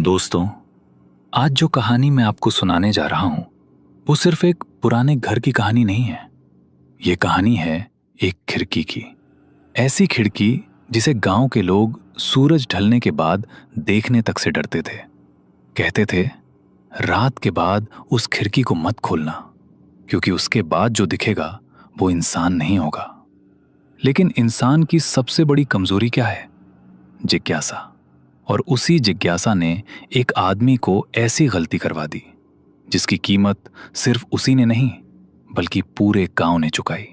दोस्तों, आज जो कहानी मैं आपको सुनाने जा रहा हूं वो सिर्फ एक पुराने घर की कहानी नहीं है। ये कहानी है एक खिड़की की। ऐसी खिड़की जिसे गांव के लोग सूरज ढलने के बाद देखने तक से डरते थे। कहते थे, रात के बाद उस खिड़की को मत खोलना, क्योंकि उसके बाद जो दिखेगा वो इंसान नहीं होगा। लेकिन इंसान की सबसे बड़ी कमजोरी क्या है? जिज्ञासा। और उसी जिज्ञासा ने एक आदमी को ऐसी गलती करवा दी जिसकी कीमत सिर्फ उसी ने नहीं बल्कि पूरे गांव ने चुकाई।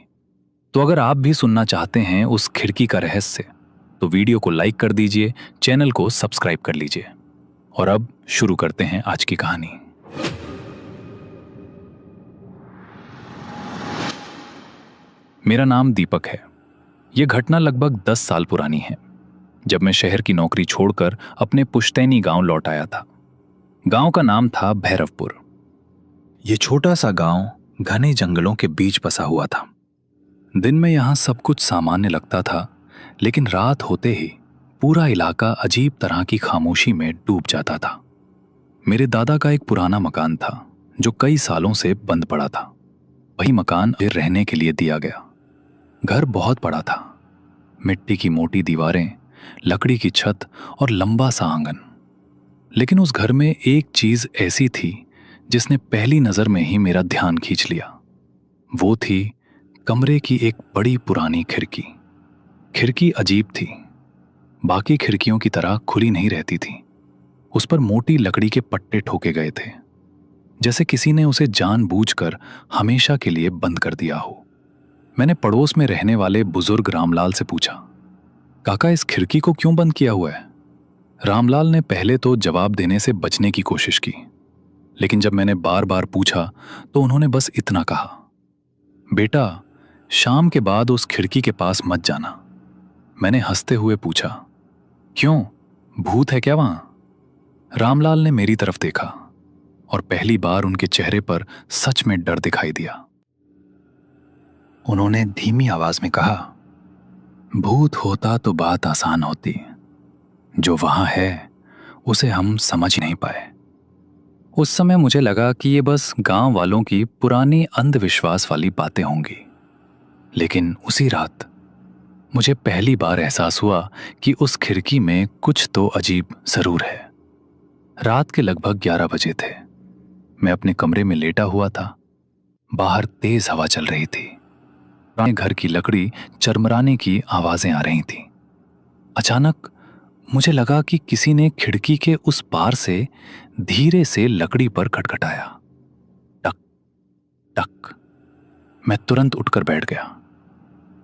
तो अगर आप भी सुनना चाहते हैं उस खिड़की का रहस्य, तो वीडियो को लाइक कर दीजिए, चैनल को सब्सक्राइब कर लीजिए। और अब शुरू करते हैं आज की कहानी। मेरा नाम दीपक है। यह घटना लगभग 10 साल पुरानी है, जब मैं शहर की नौकरी छोड़कर अपने पुश्तैनी गांव लौट आया था। गांव का नाम था भैरवपुर। यह छोटा सा गांव घने जंगलों के बीच बसा हुआ था। दिन में यहां सब कुछ सामान्य लगता था, लेकिन रात होते ही पूरा इलाका अजीब तरह की खामोशी में डूब जाता था। मेरे दादा का एक पुराना मकान था जो कई सालों से बंद पड़ा था। वही मकान रहने के लिए दिया गया। घर बहुत बड़ा था, मिट्टी की मोटी दीवारें, लकड़ी की छत और लंबा सा आंगन। लेकिन उस घर में एक चीज ऐसी थी जिसने पहली नजर में ही मेरा ध्यान खींच लिया। वो थी कमरे की एक बड़ी पुरानी खिड़की। खिड़की अजीब थी। बाकी खिड़कियों की तरह खुली नहीं रहती थी। उस पर मोटी लकड़ी के पट्टे ठोके गए थे, जैसे किसी ने उसे जानबूझकर हमेशा के लिए बंद कर दिया हो। मैंने पड़ोस में रहने वाले बुजुर्ग रामलाल से पूछा, काका, इस खिड़की को क्यों बंद किया हुआ है? रामलाल ने पहले तो जवाब देने से बचने की कोशिश की, लेकिन जब मैंने बार बार पूछा तो उन्होंने बस इतना कहा, बेटा, शाम के बाद उस खिड़की के पास मत जाना। मैंने हंसते हुए पूछा, क्यों, भूत है क्या वहां? रामलाल ने मेरी तरफ देखा और पहली बार उनके चेहरे पर सच में डर दिखाई दिया। उन्होंने धीमी आवाज में कहा, भूत होता तो बात आसान होती, जो वहां है उसे हम समझ ही नहीं पाए। उस समय मुझे लगा कि ये बस गांव वालों की पुरानी अंधविश्वास वाली बातें होंगी। लेकिन उसी रात मुझे पहली बार एहसास हुआ कि उस खिड़की में कुछ तो अजीब जरूर है। रात के लगभग 11 बजे थे। मैं अपने कमरे में लेटा हुआ था। बाहर तेज हवा चल रही थी। पुराने घर की लकड़ी चरमराने की आवाजें आ रही थीं। अचानक मुझे लगा कि किसी ने खिड़की के उस पार से धीरे से लकड़ी पर खटखटाया। टक टक। मैं तुरंत उठकर बैठ गया।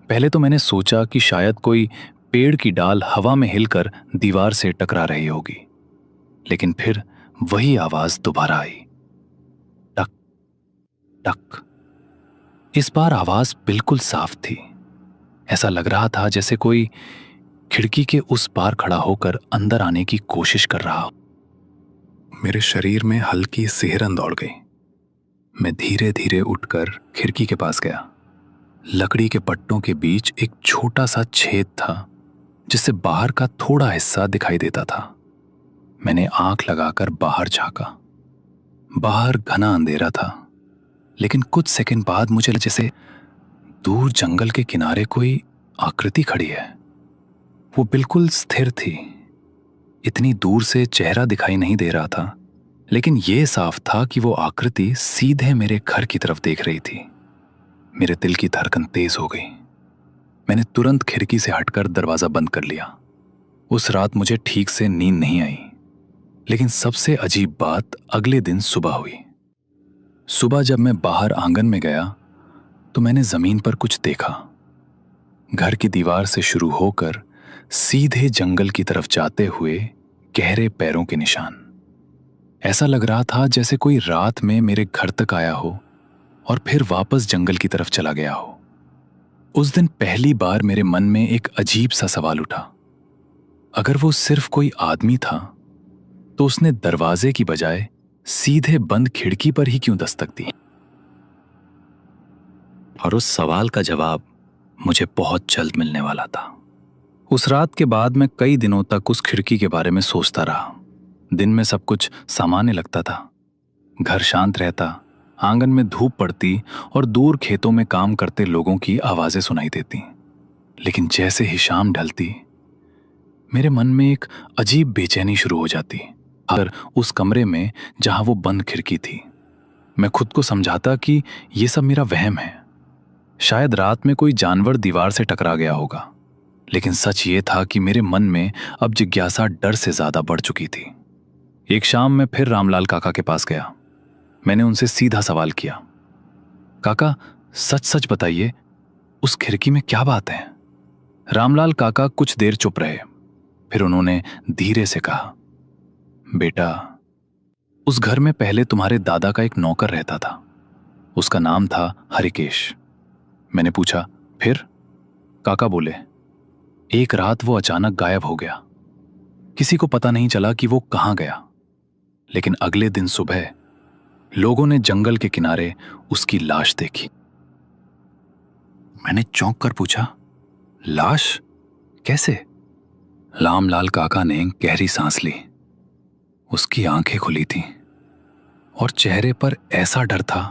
पहले तो मैंने सोचा कि शायद कोई पेड़ की डाल हवा में हिलकर दीवार से टकरा रही होगी, लेकिन फिर वही आवाज दोबारा आई, टक टक। इस बार आवाज बिल्कुल साफ थी। ऐसा लग रहा था जैसे कोई खिड़की के उस पार खड़ा होकर अंदर आने की कोशिश कर रहा हो। मेरे शरीर में हल्की सिहरन दौड़ गई। मैं धीरे धीरे उठकर खिड़की के पास गया। लकड़ी के पट्टों के बीच एक छोटा सा छेद था जिससे बाहर का थोड़ा हिस्सा दिखाई देता था। मैंने आंख लगाकर बाहर झांका। बाहर घना अंधेरा था, लेकिन कुछ सेकंड बाद मुझे जैसे दूर जंगल के किनारे कोई आकृति खड़ी है। वो बिल्कुल स्थिर थी। इतनी दूर से चेहरा दिखाई नहीं दे रहा था, लेकिन यह साफ था कि वो आकृति सीधे मेरे घर की तरफ देख रही थी। मेरे दिल की धड़कन तेज हो गई। मैंने तुरंत खिड़की से हटकर दरवाजा बंद कर लिया। उस रात मुझे ठीक से नींद नहीं आई। लेकिन सबसे अजीब बात अगले दिन सुबह हुई। सुबह जब मैं बाहर आंगन में गया तो मैंने जमीन पर कुछ देखा। घर की दीवार से शुरू होकर सीधे जंगल की तरफ जाते हुए गहरे पैरों के निशान। ऐसा लग रहा था जैसे कोई रात में मेरे घर तक आया हो और फिर वापस जंगल की तरफ चला गया हो। उस दिन पहली बार मेरे मन में एक अजीब सा सवाल उठा, अगर वो सिर्फ कोई आदमी था तो उसने दरवाजे की बजाय सीधे बंद खिड़की पर ही क्यों दस्तक दी? और उस सवाल का जवाब मुझे बहुत जल्द मिलने वाला था। उस रात के बाद मैं कई दिनों तक उस खिड़की के बारे में सोचता रहा। दिन में सब कुछ सामान्य लगता था। घर शांत रहता, आंगन में धूप पड़ती और दूर खेतों में काम करते लोगों की आवाजें सुनाई देती। लेकिन जैसे ही शाम ढलती, मेरे मन में एक अजीब बेचैनी शुरू हो जाती। अगर उस कमरे में जहां वो बंद खिड़की थी, मैं खुद को समझाता कि ये सब मेरा वहम है। शायद रात में कोई जानवर दीवार से टकरा गया होगा। लेकिन सच ये था कि मेरे मन में अब जिज्ञासा डर से ज्यादा बढ़ चुकी थी। एक शाम मैं फिर रामलाल काका के पास गया। मैंने उनसे सीधा सवाल किया, काका सच सच बताइए, उस खिड़की में क्या बात है? रामलाल काका कुछ देर चुप रहे। फिर उन्होंने धीरे से कहा, बेटा, उस घर में पहले तुम्हारे दादा का एक नौकर रहता था। उसका नाम था हरिकेश। मैंने पूछा, फिर? काका बोले, एक रात वो अचानक गायब हो गया। किसी को पता नहीं चला कि वो कहां गया। लेकिन अगले दिन सुबह लोगों ने जंगल के किनारे उसकी लाश देखी। मैंने चौंक कर पूछा, लाश? कैसे? रामलाल काका ने गहरी सांस ली। उसकी आंखें खुली थीं और चेहरे पर ऐसा डर था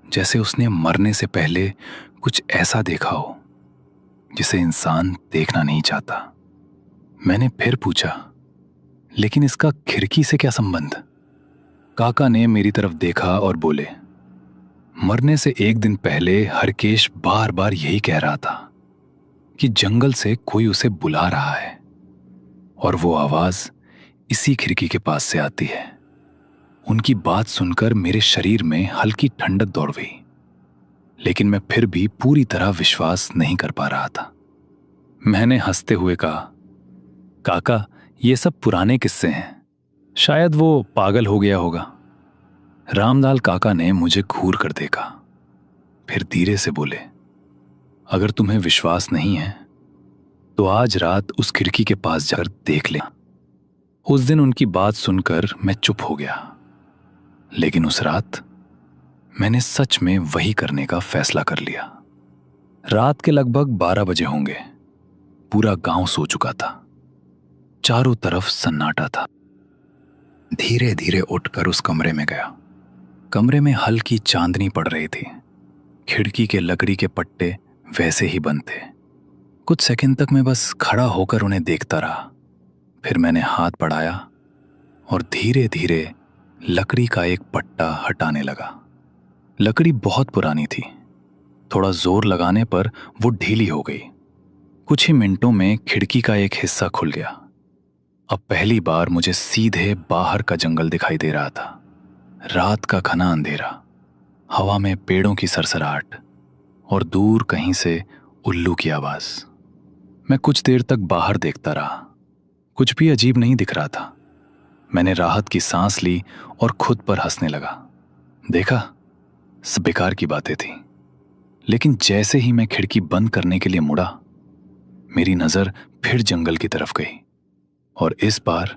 जैसे उसने मरने से पहले कुछ ऐसा देखा हो जिसे इंसान देखना नहीं चाहता। मैंने फिर पूछा, लेकिन इसका खिड़की से क्या संबंध? काका ने मेरी तरफ देखा और बोले, मरने से एक दिन पहले हरकेश बार बार यही कह रहा था कि जंगल से कोई उसे बुला रहा है और वो आवाज इसी खिड़की के पास से आती है। उनकी बात सुनकर मेरे शरीर में हल्की ठंडक दौड़ गई, लेकिन मैं फिर भी पूरी तरह विश्वास नहीं कर पा रहा था। मैंने हंसते हुए कहा, काका ये सब पुराने किस्से हैं, शायद वो पागल हो गया होगा। रामलाल काका ने मुझे घूर कर देखा, फिर धीरे से बोले, अगर तुम्हें विश्वास नहीं है तो आज रात उस खिड़की के पास जाकर देख ले। उस दिन उनकी बात सुनकर मैं चुप हो गया, लेकिन उस रात मैंने सच में वही करने का फैसला कर लिया। रात के लगभग 12 बजे होंगे। पूरा गांव सो चुका था। चारों तरफ सन्नाटा था। धीरे धीरे उठकर उस कमरे में गया। कमरे में हल्की चांदनी पड़ रही थी। खिड़की के लकड़ी के पट्टे वैसे ही बंद थे। कुछ सेकंड तक मैं बस खड़ा होकर उन्हें देखता रहा। फिर मैंने हाथ बढ़ाया और धीरे धीरे लकड़ी का एक पट्टा हटाने लगा। लकड़ी बहुत पुरानी थी। थोड़ा जोर लगाने पर वो ढीली हो गई। कुछ ही मिनटों में खिड़की का एक हिस्सा खुल गया। अब पहली बार मुझे सीधे बाहर का जंगल दिखाई दे रहा था। रात का घना अंधेरा, हवा में पेड़ों की सरसराहट और दूर कहीं से उल्लू की आवाज। मैं कुछ देर तक बाहर देखता रहा। कुछ भी अजीब नहीं दिख रहा था। मैंने राहत की सांस ली और खुद पर हंसने लगा। देखा, सब बेकार की बातें थी। लेकिन जैसे ही मैं खिड़की बंद करने के लिए मुड़ा, मेरी नजर फिर जंगल की तरफ गई और इस बार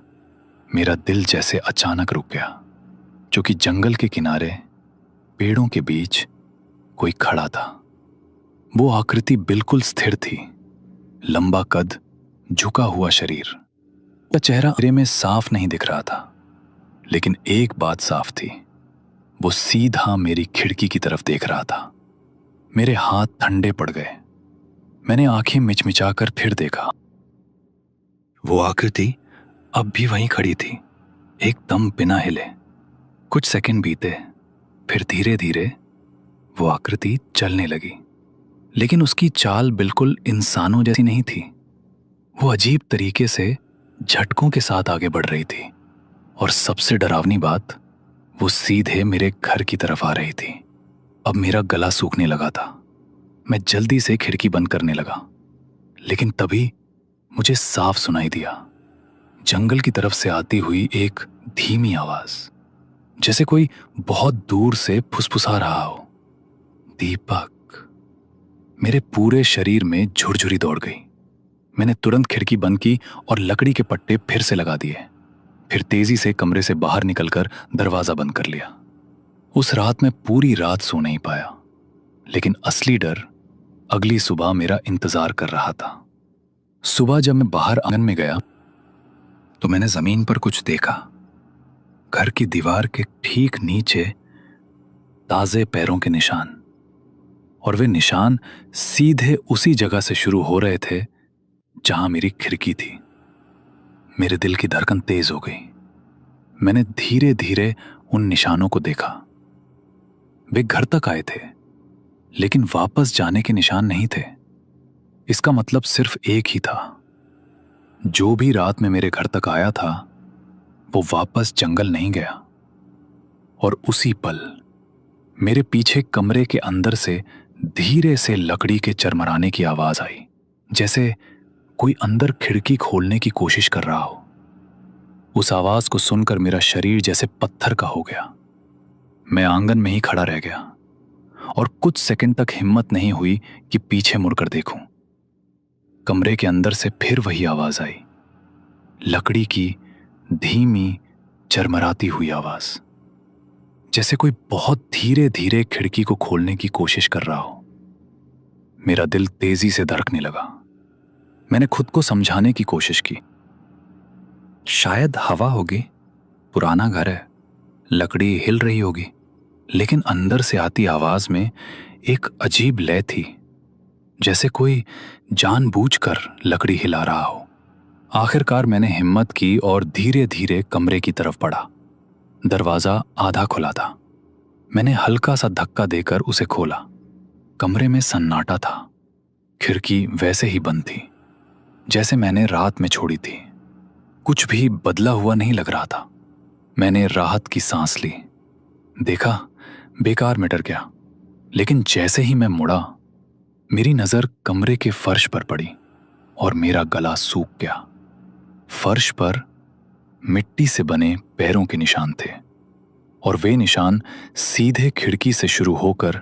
मेरा दिल जैसे अचानक रुक गया, क्योंकि जंगल के किनारे पेड़ों के बीच कोई खड़ा था। वो आकृति बिल्कुल स्थिर थी। लंबा कद, झुका हुआ शरीर। उसका चेहरा अंधेरे में साफ नहीं दिख रहा था, लेकिन एक बात साफ थी, वो सीधा मेरी खिड़की की तरफ देख रहा था। मेरे हाथ ठंडे पड़ गए। मैंने आंखें मिचमिचाकर फिर देखा। वो आकृति अब भी वहीं खड़ी थी, एकदम बिना हिले। कुछ सेकंड बीते, फिर धीरे धीरे वो आकृति चलने लगी, लेकिन उसकी चाल बिल्कुल इंसानों जैसी नहीं थी। वो अजीब तरीके से झटकों के साथ आगे बढ़ रही थी और सबसे डरावनी बात, वो सीधे मेरे घर की तरफ आ रही थी। अब मेरा गला सूखने लगा था। मैं जल्दी से खिड़की बंद करने लगा, लेकिन तभी मुझे साफ सुनाई दिया, जंगल की तरफ से आती हुई एक धीमी आवाज, जैसे कोई बहुत दूर से फुसफुसा रहा हो, दीपक। मेरे पूरे शरीर में झुरझुरी दौड़ गई। मैंने तुरंत खिड़की बंद की और लकड़ी के पट्टे फिर से लगा दिए। फिर तेजी से कमरे से बाहर निकलकर दरवाजा बंद कर लिया। उस रात मैं पूरी रात सो नहीं पाया, लेकिन असली डर अगली सुबह मेरा इंतजार कर रहा था। सुबह जब मैं बाहर आंगन में गया तो मैंने जमीन पर कुछ देखा। घर की दीवार के ठीक नीचे ताजे पैरों के निशान, और वे निशान सीधे उसी जगह से शुरू हो रहे थे जहां मेरी खिड़की थी। मेरे दिल की धड़कन तेज हो गई। मैंने धीरे धीरे उन निशानों को देखा। वे घर तक आए थे, लेकिन वापस जाने के निशान नहीं थे। इसका मतलब सिर्फ एक ही था, जो भी रात में मेरे घर तक आया था वो वापस जंगल नहीं गया। और उसी पल मेरे पीछे कमरे के अंदर से धीरे से लकड़ी के चरमराने की आवाज आई, जैसे कोई अंदर खिड़की खोलने की कोशिश कर रहा हो। उस आवाज को सुनकर मेरा शरीर जैसे पत्थर का हो गया। मैं आंगन में ही खड़ा रह गया और कुछ सेकंड तक हिम्मत नहीं हुई कि पीछे मुड़कर देखूं। कमरे के अंदर से फिर वही आवाज आई, लकड़ी की धीमी चरमराती हुई आवाज, जैसे कोई बहुत धीरे धीरे खिड़की को खोलने की कोशिश कर रहा हो। मेरा दिल तेजी से धड़कने लगा। मैंने खुद को समझाने की कोशिश की, शायद हवा होगी, पुराना घर है, लकड़ी हिल रही होगी। लेकिन अंदर से आती आवाज में एक अजीब लय थी, जैसे कोई जानबूझकर लकड़ी हिला रहा हो। आखिरकार मैंने हिम्मत की और धीरे धीरे कमरे की तरफ बढ़ा। दरवाजा आधा खुला था। मैंने हल्का सा धक्का देकर उसे खोला। कमरे में सन्नाटा था। खिड़की वैसे ही बंद थी जैसे मैंने रात में छोड़ी थी। कुछ भी बदला हुआ नहीं लग रहा था। मैंने राहत की सांस ली। देखा, बेकार में डर गया। लेकिन जैसे ही मैं मुड़ा, मेरी नजर कमरे के फर्श पर पड़ी और मेरा गला सूख गया। फर्श पर मिट्टी से बने पैरों के निशान थे, और वे निशान सीधे खिड़की से शुरू होकर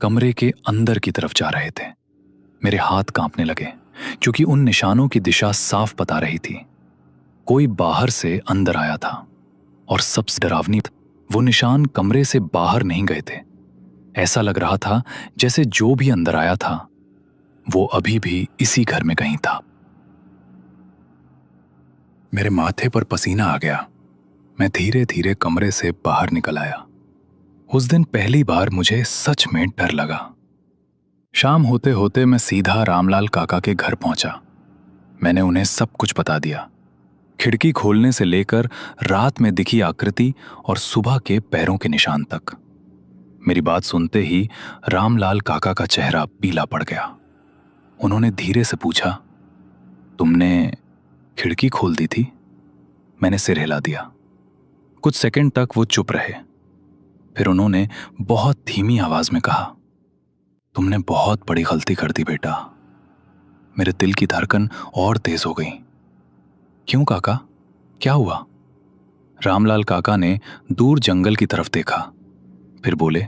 कमरे के अंदर की तरफ जा रहे थे। मेरे हाथ कांपने लगे, क्योंकि उन निशानों की दिशा साफ बता रही थी। कोई बाहर से अंदर आया था, और सबसे डरावनी, वो निशान कमरे से बाहर नहीं गए थे। ऐसा लग रहा था जैसे जो भी अंदर आया था वो अभी भी इसी घर में कहीं था। मेरे माथे पर पसीना आ गया। मैं धीरे धीरे कमरे से बाहर निकल आया। उस दिन पहली बार मुझे सच में डर लगा। शाम होते होते मैं सीधा रामलाल काका के घर पहुंचा। मैंने उन्हें सब कुछ बता दिया, खिड़की खोलने से लेकर रात में दिखी आकृति और सुबह के पैरों के निशान तक। मेरी बात सुनते ही रामलाल काका का चेहरा पीला पड़ गया। उन्होंने धीरे से पूछा, तुमने खिड़की खोल दी थी? मैंने सिर हिला दिया। कुछ सेकंड तक वो चुप रहे। फिर उन्होंने बहुत धीमी आवाज में कहा, तुमने बहुत बड़ी गलती कर दी बेटा। मेरे दिल की धड़कन और तेज हो गई। क्यों काका, क्या हुआ? रामलाल काका ने दूर जंगल की तरफ देखा, फिर बोले,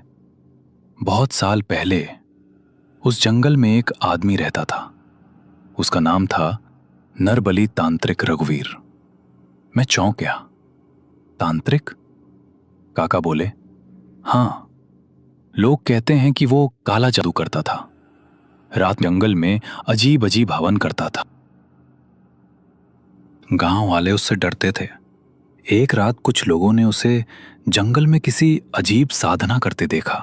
बहुत साल पहले उस जंगल में एक आदमी रहता था। उसका नाम था नरबली तांत्रिक रघुवीर। मैं चौंक गया। तांत्रिक? काका बोले, हाँ, लोग कहते हैं कि वो काला जादू करता था। रात जंगल में अजीब अजीब हवन करता था। गांव वाले उससे डरते थे। एक रात कुछ लोगों ने उसे जंगल में किसी अजीब साधना करते देखा।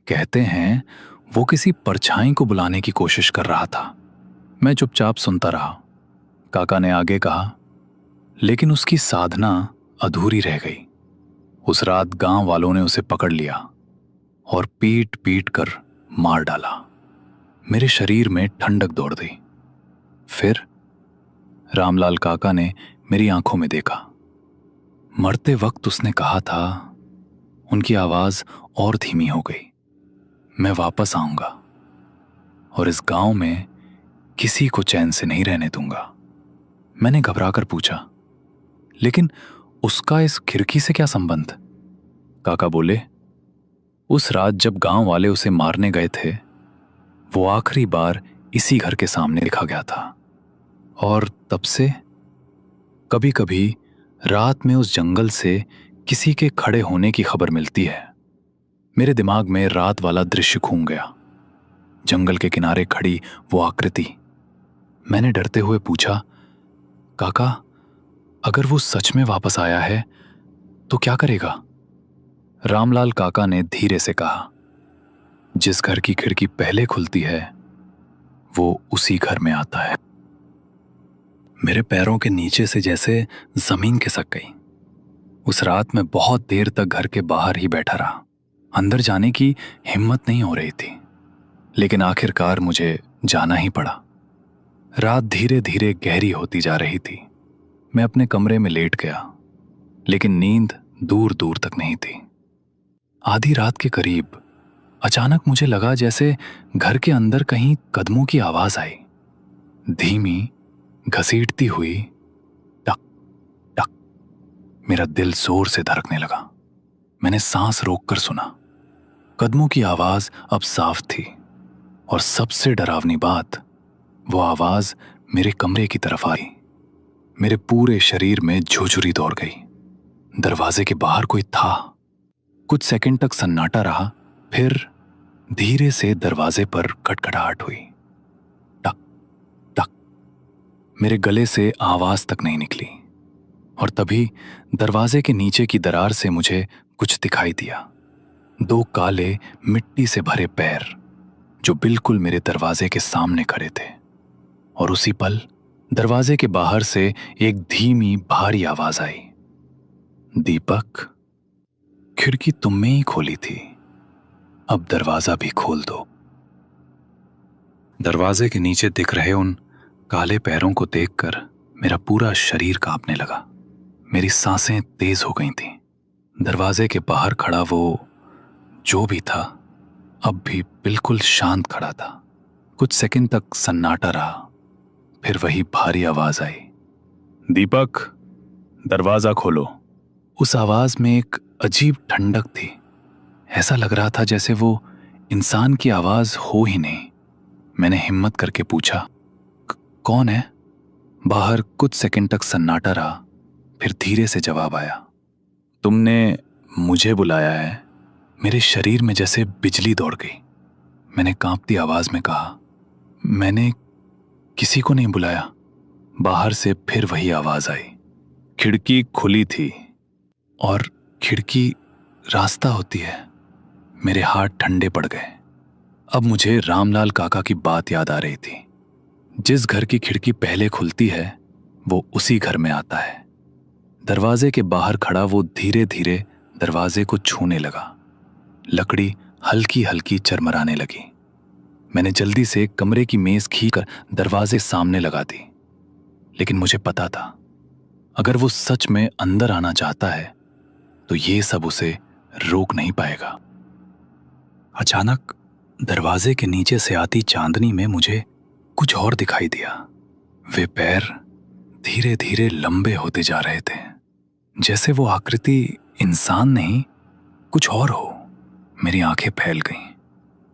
कहते हैं वो किसी परछाई को बुलाने की कोशिश कर रहा था। मैं चुपचाप सुनता रहा। काका ने आगे कहा, लेकिन उसकी साधना अधूरी रह गई। उस रात गांव वालों ने उसे पकड़ लिया और पीट पीट कर मार डाला। मेरे शरीर में ठंडक दौड़ गई। फिर रामलाल काका ने मेरी आंखों में देखा। मरते वक्त उसने कहा था, उनकी आवाज और धीमी हो गई, मैं वापस आऊंगा और इस गांव में किसी को चैन से नहीं रहने दूंगा। मैंने घबराकर पूछा, लेकिन उसका इस खिड़की से क्या संबंध? काका बोले, उस रात जब गांव वाले उसे मारने गए थे, वो आखिरी बार इसी घर के सामने देखा गया था। और तब से कभी कभी रात में उस जंगल से किसी के खड़े होने की खबर मिलती है। मेरे दिमाग में रात वाला दृश्य घूम गया। जंगल के किनारे खड़ी वो आकृति। मैंने डरते हुए पूछा, काका, अगर वो सच में वापस आया है तो क्या करेगा? रामलाल काका ने धीरे से कहा, जिस घर की खिड़की पहले खुलती है वो उसी घर में आता है। मेरे पैरों के नीचे से जैसे जमीन खिसक गई। उस रात मैं बहुत देर तक घर के बाहर ही बैठा रहा। अंदर जाने की हिम्मत नहीं हो रही थी, लेकिन आखिरकार मुझे जाना ही पड़ा। रात धीरे धीरे गहरी होती जा रही थी। मैं अपने कमरे में लेट गया, लेकिन नींद दूर दूर तक नहीं थी। आधी रात के करीब अचानक मुझे लगा जैसे घर के अंदर कहीं कदमों की आवाज आई, धीमी, घसीटती हुई, टक टक। मेरा दिल जोर से धड़कने लगा। मैंने सांस रोककर सुना। कदमों की आवाज अब साफ थी, और सबसे डरावनी बात, वो आवाज मेरे कमरे की तरफ आई। मेरे पूरे शरीर में झुरझुरी दौड़ गई। दरवाजे के बाहर कोई था। कुछ सेकंड तक सन्नाटा रहा, फिर धीरे से दरवाजे पर खटखटाहट हुई। टक टक। मेरे गले से आवाज तक नहीं निकली, और तभी दरवाजे के नीचे की दरार से मुझे कुछ दिखाई दिया। 2 काले मिट्टी से भरे पैर जो बिल्कुल मेरे दरवाजे के सामने खड़े थे। और उसी पल दरवाजे के बाहर से एक धीमी भारी आवाज आई, दीपक, खिड़की तुमने ही खोली थी, अब दरवाजा भी खोल दो। दरवाजे के नीचे दिख रहे उन काले पैरों को देखकर मेरा पूरा शरीर कांपने लगा। मेरी सांसें तेज हो गई थीं। दरवाजे के बाहर खड़ा वो जो भी था अब भी बिल्कुल शांत खड़ा था। कुछ सेकंड तक सन्नाटा रहा, फिर वही भारी आवाज आई, दीपक, दरवाजा खोलो। उस आवाज में एक अजीब ठंडक थी। ऐसा लग रहा था जैसे वो इंसान की आवाज हो ही नहीं। मैंने हिम्मत करके पूछा, कौन है? बाहर कुछ सेकंड तक सन्नाटा रहा, फिर धीरे से जवाब आया, तुमने मुझे बुलाया है। मेरे शरीर में जैसे बिजली दौड़ गई। मैंने कांपती आवाज में कहा, मैंने किसी को नहीं बुलाया। बाहर से फिर वही आवाज आई, खिड़की खुली थी, और खिड़की रास्ता होती है। मेरे हाथ ठंडे पड़ गए। अब मुझे रामलाल काका की बात याद आ रही थी। जिस घर की खिड़की पहले खुलती है वो उसी घर में आता है। दरवाजे के बाहर खड़ा वो धीरे धीरे दरवाजे को छूने लगा। लकड़ी हल्की हल्की चरमराने लगी। मैंने जल्दी से कमरे की मेज खींचकर दरवाजे सामने लगा दी, लेकिन मुझे पता था अगर वो सच में अंदर आना चाहता है तो ये सब उसे रोक नहीं पाएगा। अचानक दरवाजे के नीचे से आती चांदनी में मुझे कुछ और दिखाई दिया। वे पैर धीरे धीरे लंबे होते जा रहे थे, जैसे वो आकृति इंसान नहीं कुछ और हो। मेरी आंखें फैल गईं।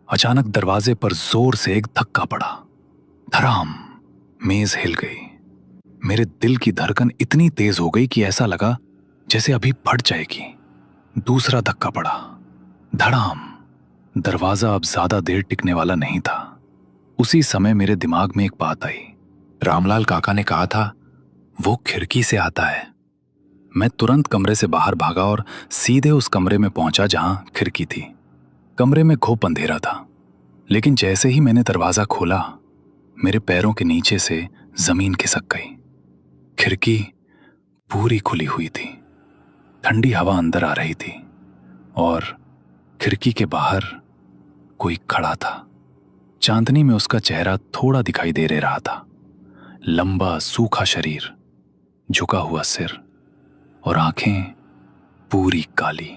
अचानक दरवाजे पर जोर से एक धक्का पड़ा। धड़ाम, मेज हिल गई। मेरे दिल की धड़कन इतनी तेज हो गई कि ऐसा लगा जैसे अभी फट जाएगी। दूसरा धक्का पड़ा। धड़ाम। दरवाजा अब ज्यादा देर टिकने वाला नहीं था। उसी समय मेरे दिमाग में एक बात आई। रामलाल काका ने कहा था वो खिड़की से आता है। मैं तुरंत कमरे से बाहर भागा और सीधे उस कमरे में पहुंचा जहां खिड़की थी। कमरे में घोप अंधेरा था, लेकिन जैसे ही मैंने दरवाजा खोला मेरे पैरों के नीचे से जमीन खिसक गई। खिड़की पूरी खुली हुई थी। ठंडी हवा अंदर आ रही थी, और खिड़की के बाहर कोई खड़ा था। चांदनी में उसका चेहरा थोड़ा दिखाई दे रहा था। लंबा सूखा शरीर, झुका हुआ सिर, और आंखें पूरी काली।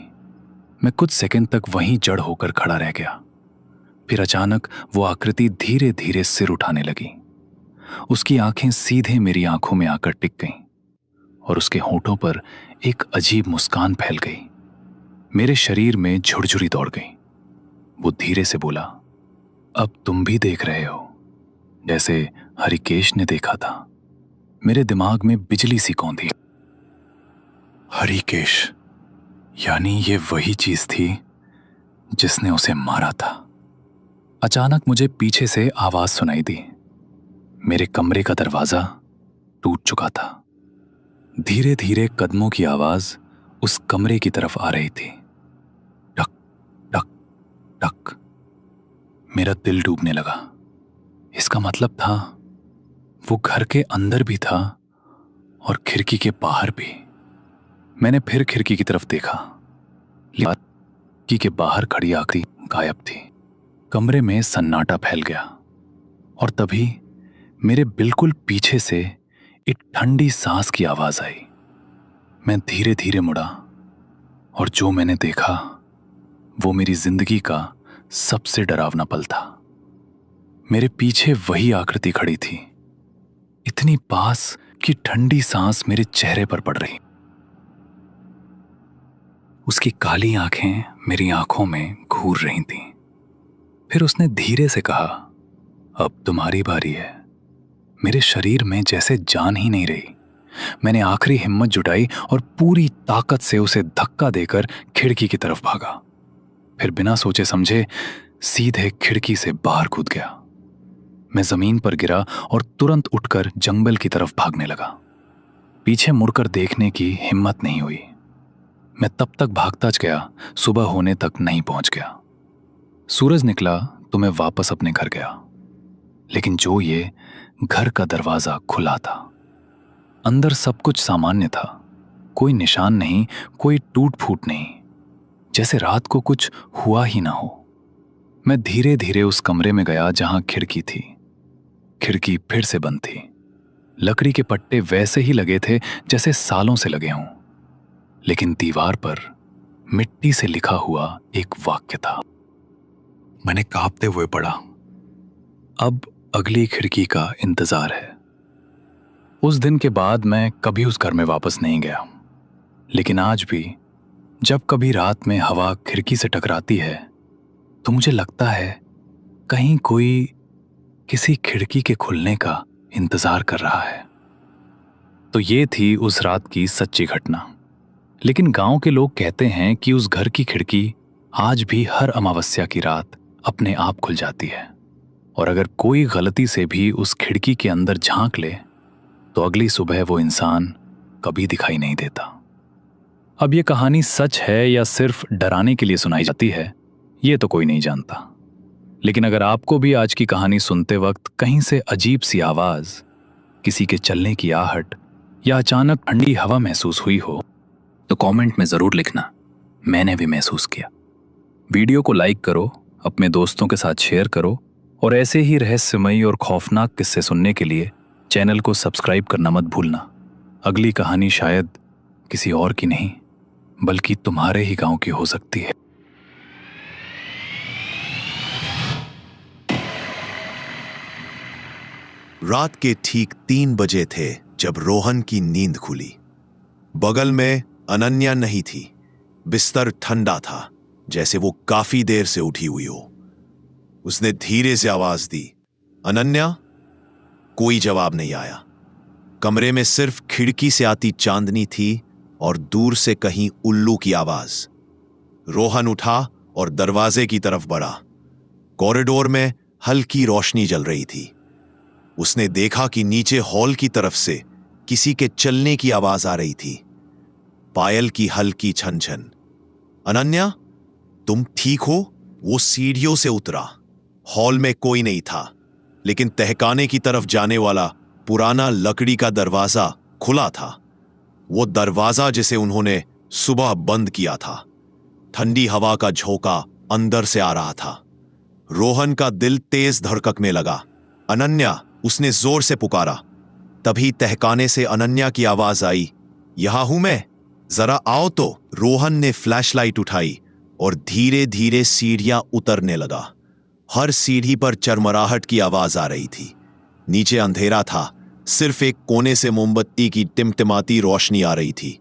मैं कुछ सेकंड तक वहीं जड़ होकर खड़ा रह गया। फिर अचानक वो आकृति धीरे धीरे सिर उठाने लगी। उसकी आंखें सीधे मेरी आंखों में आकर टिक गईं, और उसके होठों पर एक अजीब मुस्कान फैल गई। मेरे शरीर में झुरझुरी दौड़ गई। वो धीरे से बोला, अब तुम भी देख रहे हो, जैसे हरिकेश ने देखा था। मेरे दिमाग में बिजली सी कौंधी। हरिकेश, यानी ये वही चीज थी जिसने उसे मारा था। अचानक मुझे पीछे से आवाज सुनाई दी। मेरे कमरे का दरवाजा टूट चुका था। धीरे धीरे कदमों की आवाज उस कमरे की तरफ आ रही थी। टक टक टक। मेरा दिल डूबने लगा। इसका मतलब था वो घर के अंदर भी था और खिड़की के बाहर भी। मैंने फिर खिड़की की तरफ देखा। खिड़की के बाहर खड़ी आकृति गायब थी। कमरे में सन्नाटा फैल गया और तभी मेरे बिल्कुल पीछे से एक ठंडी सांस की आवाज आई। मैं धीरे धीरे मुड़ा और जो मैंने देखा वो मेरी जिंदगी का सबसे डरावना पल था। मेरे पीछे वही आकृति खड़ी थी, इतनी पास कि ठंडी सांस मेरे चेहरे पर पड़ रही। उसकी काली आंखें मेरी आंखों में घूर रही थीं। फिर उसने धीरे से कहा, अब तुम्हारी बारी है। मेरे शरीर में जैसे जान ही नहीं रही। मैंने आखिरी हिम्मत जुटाई और पूरी ताकत से उसे धक्का देकर खिड़की की तरफ भागा। फिर बिना सोचे समझे सीधे खिड़की से बाहर कूद गया। मैं जमीन पर गिरा और तुरंत उठकर जंगल की तरफ भागने लगा। पीछे मुड़कर देखने की हिम्मत नहीं हुई। मैं तब तक भागता गया, सुबह होने तक नहीं पहुंच गया। सूरज निकला तो मैं वापस अपने घर गया, लेकिन जो ये घर का दरवाजा खुला था। अंदर सब कुछ सामान्य था, कोई निशान नहीं, कोई टूट फूट नहीं, जैसे रात को कुछ हुआ ही ना हो। मैं धीरे धीरे उस कमरे में गया जहां खिड़की थी। खिड़की फिर से बंद थी। लकड़ी के पट्टे वैसे ही लगे थे जैसे सालों से लगे हों, लेकिन दीवार पर मिट्टी से लिखा हुआ एक वाक्य था। मैंने कांपते हुए पढ़ा, अब अगली खिड़की का इंतजार है। उस दिन के बाद मैं कभी उस घर में वापस नहीं गया, लेकिन आज भी जब कभी रात में हवा खिड़की से टकराती है तो मुझे लगता है कहीं कोई किसी खिड़की के खुलने का इंतजार कर रहा है। तो ये थी उस रात की सच्ची घटना। लेकिन गांव के लोग कहते हैं कि उस घर की खिड़की आज भी हर अमावस्या की रात अपने आप खुल जाती है, और अगर कोई गलती से भी उस खिड़की के अंदर झांक ले तो अगली सुबह वो इंसान कभी दिखाई नहीं देता। अब ये कहानी सच है या सिर्फ डराने के लिए सुनाई जाती है, ये तो कोई नहीं जानता। लेकिन अगर आपको भी आज की कहानी सुनते वक्त कहीं से अजीब सी आवाज, किसी के चलने की आहट या अचानक ठंडी हवा महसूस हुई हो तो कमेंट में जरूर लिखना, मैंने भी महसूस किया। वीडियो को लाइक करो, अपने दोस्तों के साथ शेयर करो और ऐसे ही रहस्यमयी और खौफनाक किस्से सुनने के लिए चैनल को सब्सक्राइब करना मत भूलना। अगली कहानी शायद किसी और की नहीं बल्कि तुम्हारे ही गांव की हो सकती है। रात के ठीक 3 बजे थे जब रोहन की नींद खुली। बगल में अनन्या नहीं थी। बिस्तर ठंडा था, जैसे वो काफी देर से उठी हुई हो। उसने धीरे से आवाज दी, अनन्या। कोई जवाब नहीं आया। कमरे में सिर्फ खिड़की से आती चांदनी थी और दूर से कहीं उल्लू की आवाज। रोहन उठा और दरवाजे की तरफ बढ़ा। कॉरिडोर में हल्की रोशनी जल रही थी। उसने देखा कि नीचे हॉल की तरफ से किसी के चलने की आवाज आ रही थी, पायल की हल्की छन छन। अनन्या, तुम ठीक हो? वो सीढ़ियों से उतरा। हॉल में कोई नहीं था, लेकिन तहखाने की तरफ जाने वाला पुराना लकड़ी का दरवाजा खुला था। वो दरवाजा जिसे उन्होंने सुबह बंद किया था। ठंडी हवा का झोंका अंदर से आ रहा था। रोहन का दिल तेज धड़कने लगा। अनन्या, उसने जोर से पुकारा। तभी तहखाने से अनन्या की आवाज आई, यहां हूं मैं, जरा आओ तो। रोहन ने फ्लैशलाइट उठाई और धीरे धीरे सीढ़ियां उतरने लगा। हर सीढ़ी पर चरमराहट की आवाज आ रही थी। नीचे अंधेरा था, सिर्फ एक कोने से मोमबत्ती की टिमटिमाती रोशनी आ रही थी।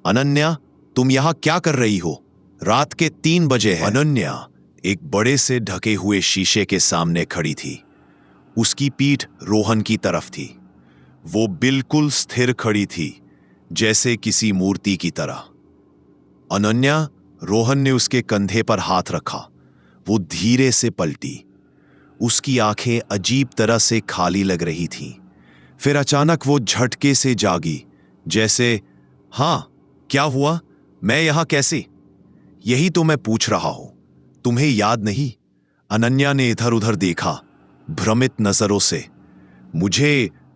अनन्या, तुम यहां क्या कर रही हो? रात के 3 बजे हैं। अनन्या एक बड़े से ढके हुए शीशे के सामने खड़ी थी। उसकी पीठ रोहन की तरफ थी। वो बिल्कुल स्थिर खड़ी थी, जैसे किसी मूर्ति की तरह। अनन्या, रोहन ने उसके कंधे पर हाथ रखा। वो धीरे से पलटी। उसकी आंखें अजीब तरह से खाली लग रही थीं। फिर अचानक वो झटके से जागी, जैसे, हाँ, क्या हुआ? मैं यहां कैसे? यही तो मैं पूछ रहा हूं। तुम्हें याद नहीं? अनन्या ने इधर उधर देखा, भ्रमित नजरों से।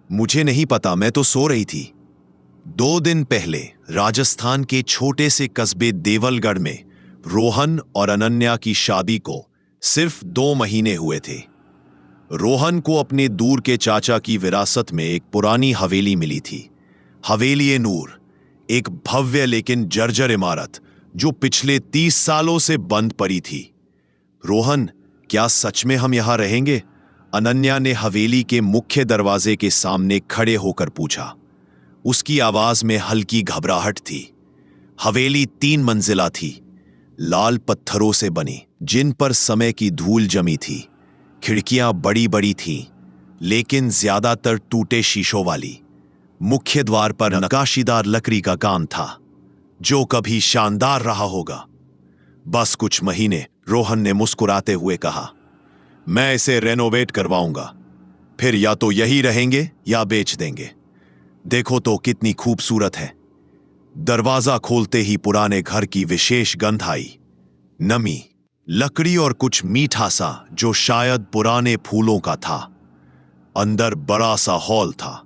मुझे नहीं पता, मैं तो सो रही थी। 2 दिन पहले राजस्थान के छोटे से कस्बे देवलगढ़ में रोहन और अनन्या की शादी को सिर्फ 2 महीने हुए थे। रोहन को अपने दूर के चाचा की विरासत में एक पुरानी हवेली मिली थी। हवेली नूर, एक भव्य लेकिन जर्जर इमारत जो पिछले 30 सालों से बंद पड़ी थी। रोहन, क्या सच में हम यहां रहेंगे? अनन्या ने हवेली के मुख्य दरवाजे के सामने खड़े होकर पूछा। उसकी आवाज में हल्की घबराहट थी। हवेली 3 मंजिला थी, लाल पत्थरों से बनी, जिन पर समय की धूल जमी थी। खिड़कियां बड़ी बड़ी थीं, लेकिन ज्यादातर टूटे शीशों वाली। मुख्य द्वार पर नक्काशीदार लकड़ी का काम था, जो कभी शानदार रहा होगा। बस कुछ महीने, रोहन ने मुस्कुराते हुए कहा। मैं इसे रेनोवेट करवाऊंगा, फिर या तो यही रहेंगे या बेच देंगे। देखो तो कितनी खूबसूरत है। दरवाजा खोलते ही पुराने घर की विशेष गंध आई। नमी, लकड़ी और कुछ मीठा सा जो शायद पुराने फूलों का था। अंदर बड़ा सा हॉल था।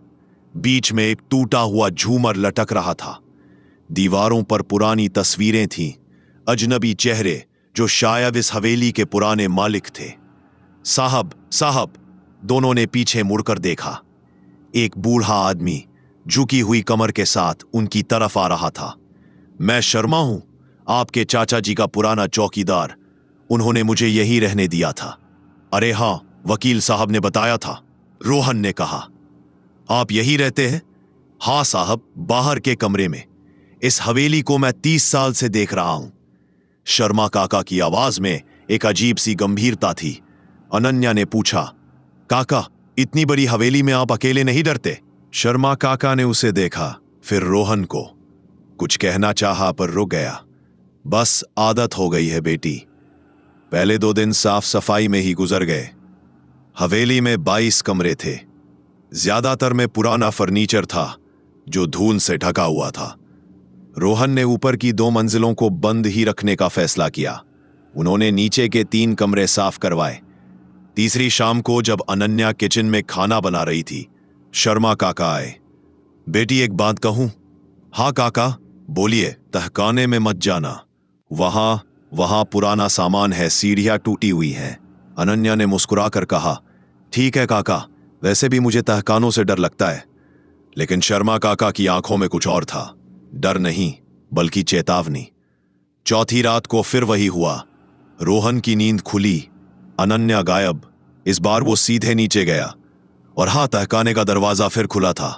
बीच में एक टूटा हुआ झूमर लटक रहा था। दीवारों पर पुरानी तस्वीरें थीं, अजनबी चेहरे जो शायद इस हवेली के पुराने मालिक थे। साहब, साहब, दोनों ने पीछे मुड़कर देखा। एक बूढ़ा आदमी झुकी हुई कमर के साथ उनकी तरफ आ रहा था। मैं शर्मा हूं, आपके चाचा जी का पुराना चौकीदार। उन्होंने मुझे यही रहने दिया था। अरे हां, वकील साहब ने बताया था, रोहन ने कहा। आप यही रहते हैं? हां साहब, बाहर के कमरे में। इस हवेली को मैं 30 साल से देख रहा हूं। शर्मा काका की आवाज में एक अजीब सी गंभीरता थी। अनन्या ने पूछा, काका, इतनी बड़ी हवेली में आप अकेले नहीं डरते? शर्मा काका ने उसे देखा, फिर रोहन को। कुछ कहना चाहा पर रुक गया। बस आदत हो गई है बेटी। पहले 2 दिन साफ सफाई में ही गुजर गए। हवेली में 22 कमरे थे। ज्यादातर में पुराना फर्नीचर था जो धूल से ढका हुआ था। रोहन ने ऊपर की 2 मंजिलों को बंद ही रखने का फैसला किया। उन्होंने नीचे के 3 कमरे साफ करवाए। तीसरी शाम को जब अनन्या किचन में खाना बना रही थी, शर्मा काका आए। बेटी, एक बात कहूं? हाँ काका, बोलिए। तहखाने में मत जाना। वहां पुराना सामान है, सीढ़ियां टूटी हुई हैं। अनन्या ने मुस्कुराकर कहा। ठीक है काका, वैसे भी मुझे तहखानों से डर लगता है। लेकिन शर्मा काका की आंखों में कुछ और था। डर नहीं, बल्कि चेतावनी। चौथी रात को फिर वही हुआ। रोहन की नींद खुली, अनन्या गायब। इस बार वो सीधे नीचे गया और हाँ, तहखाने का दरवाजा फिर खुला था।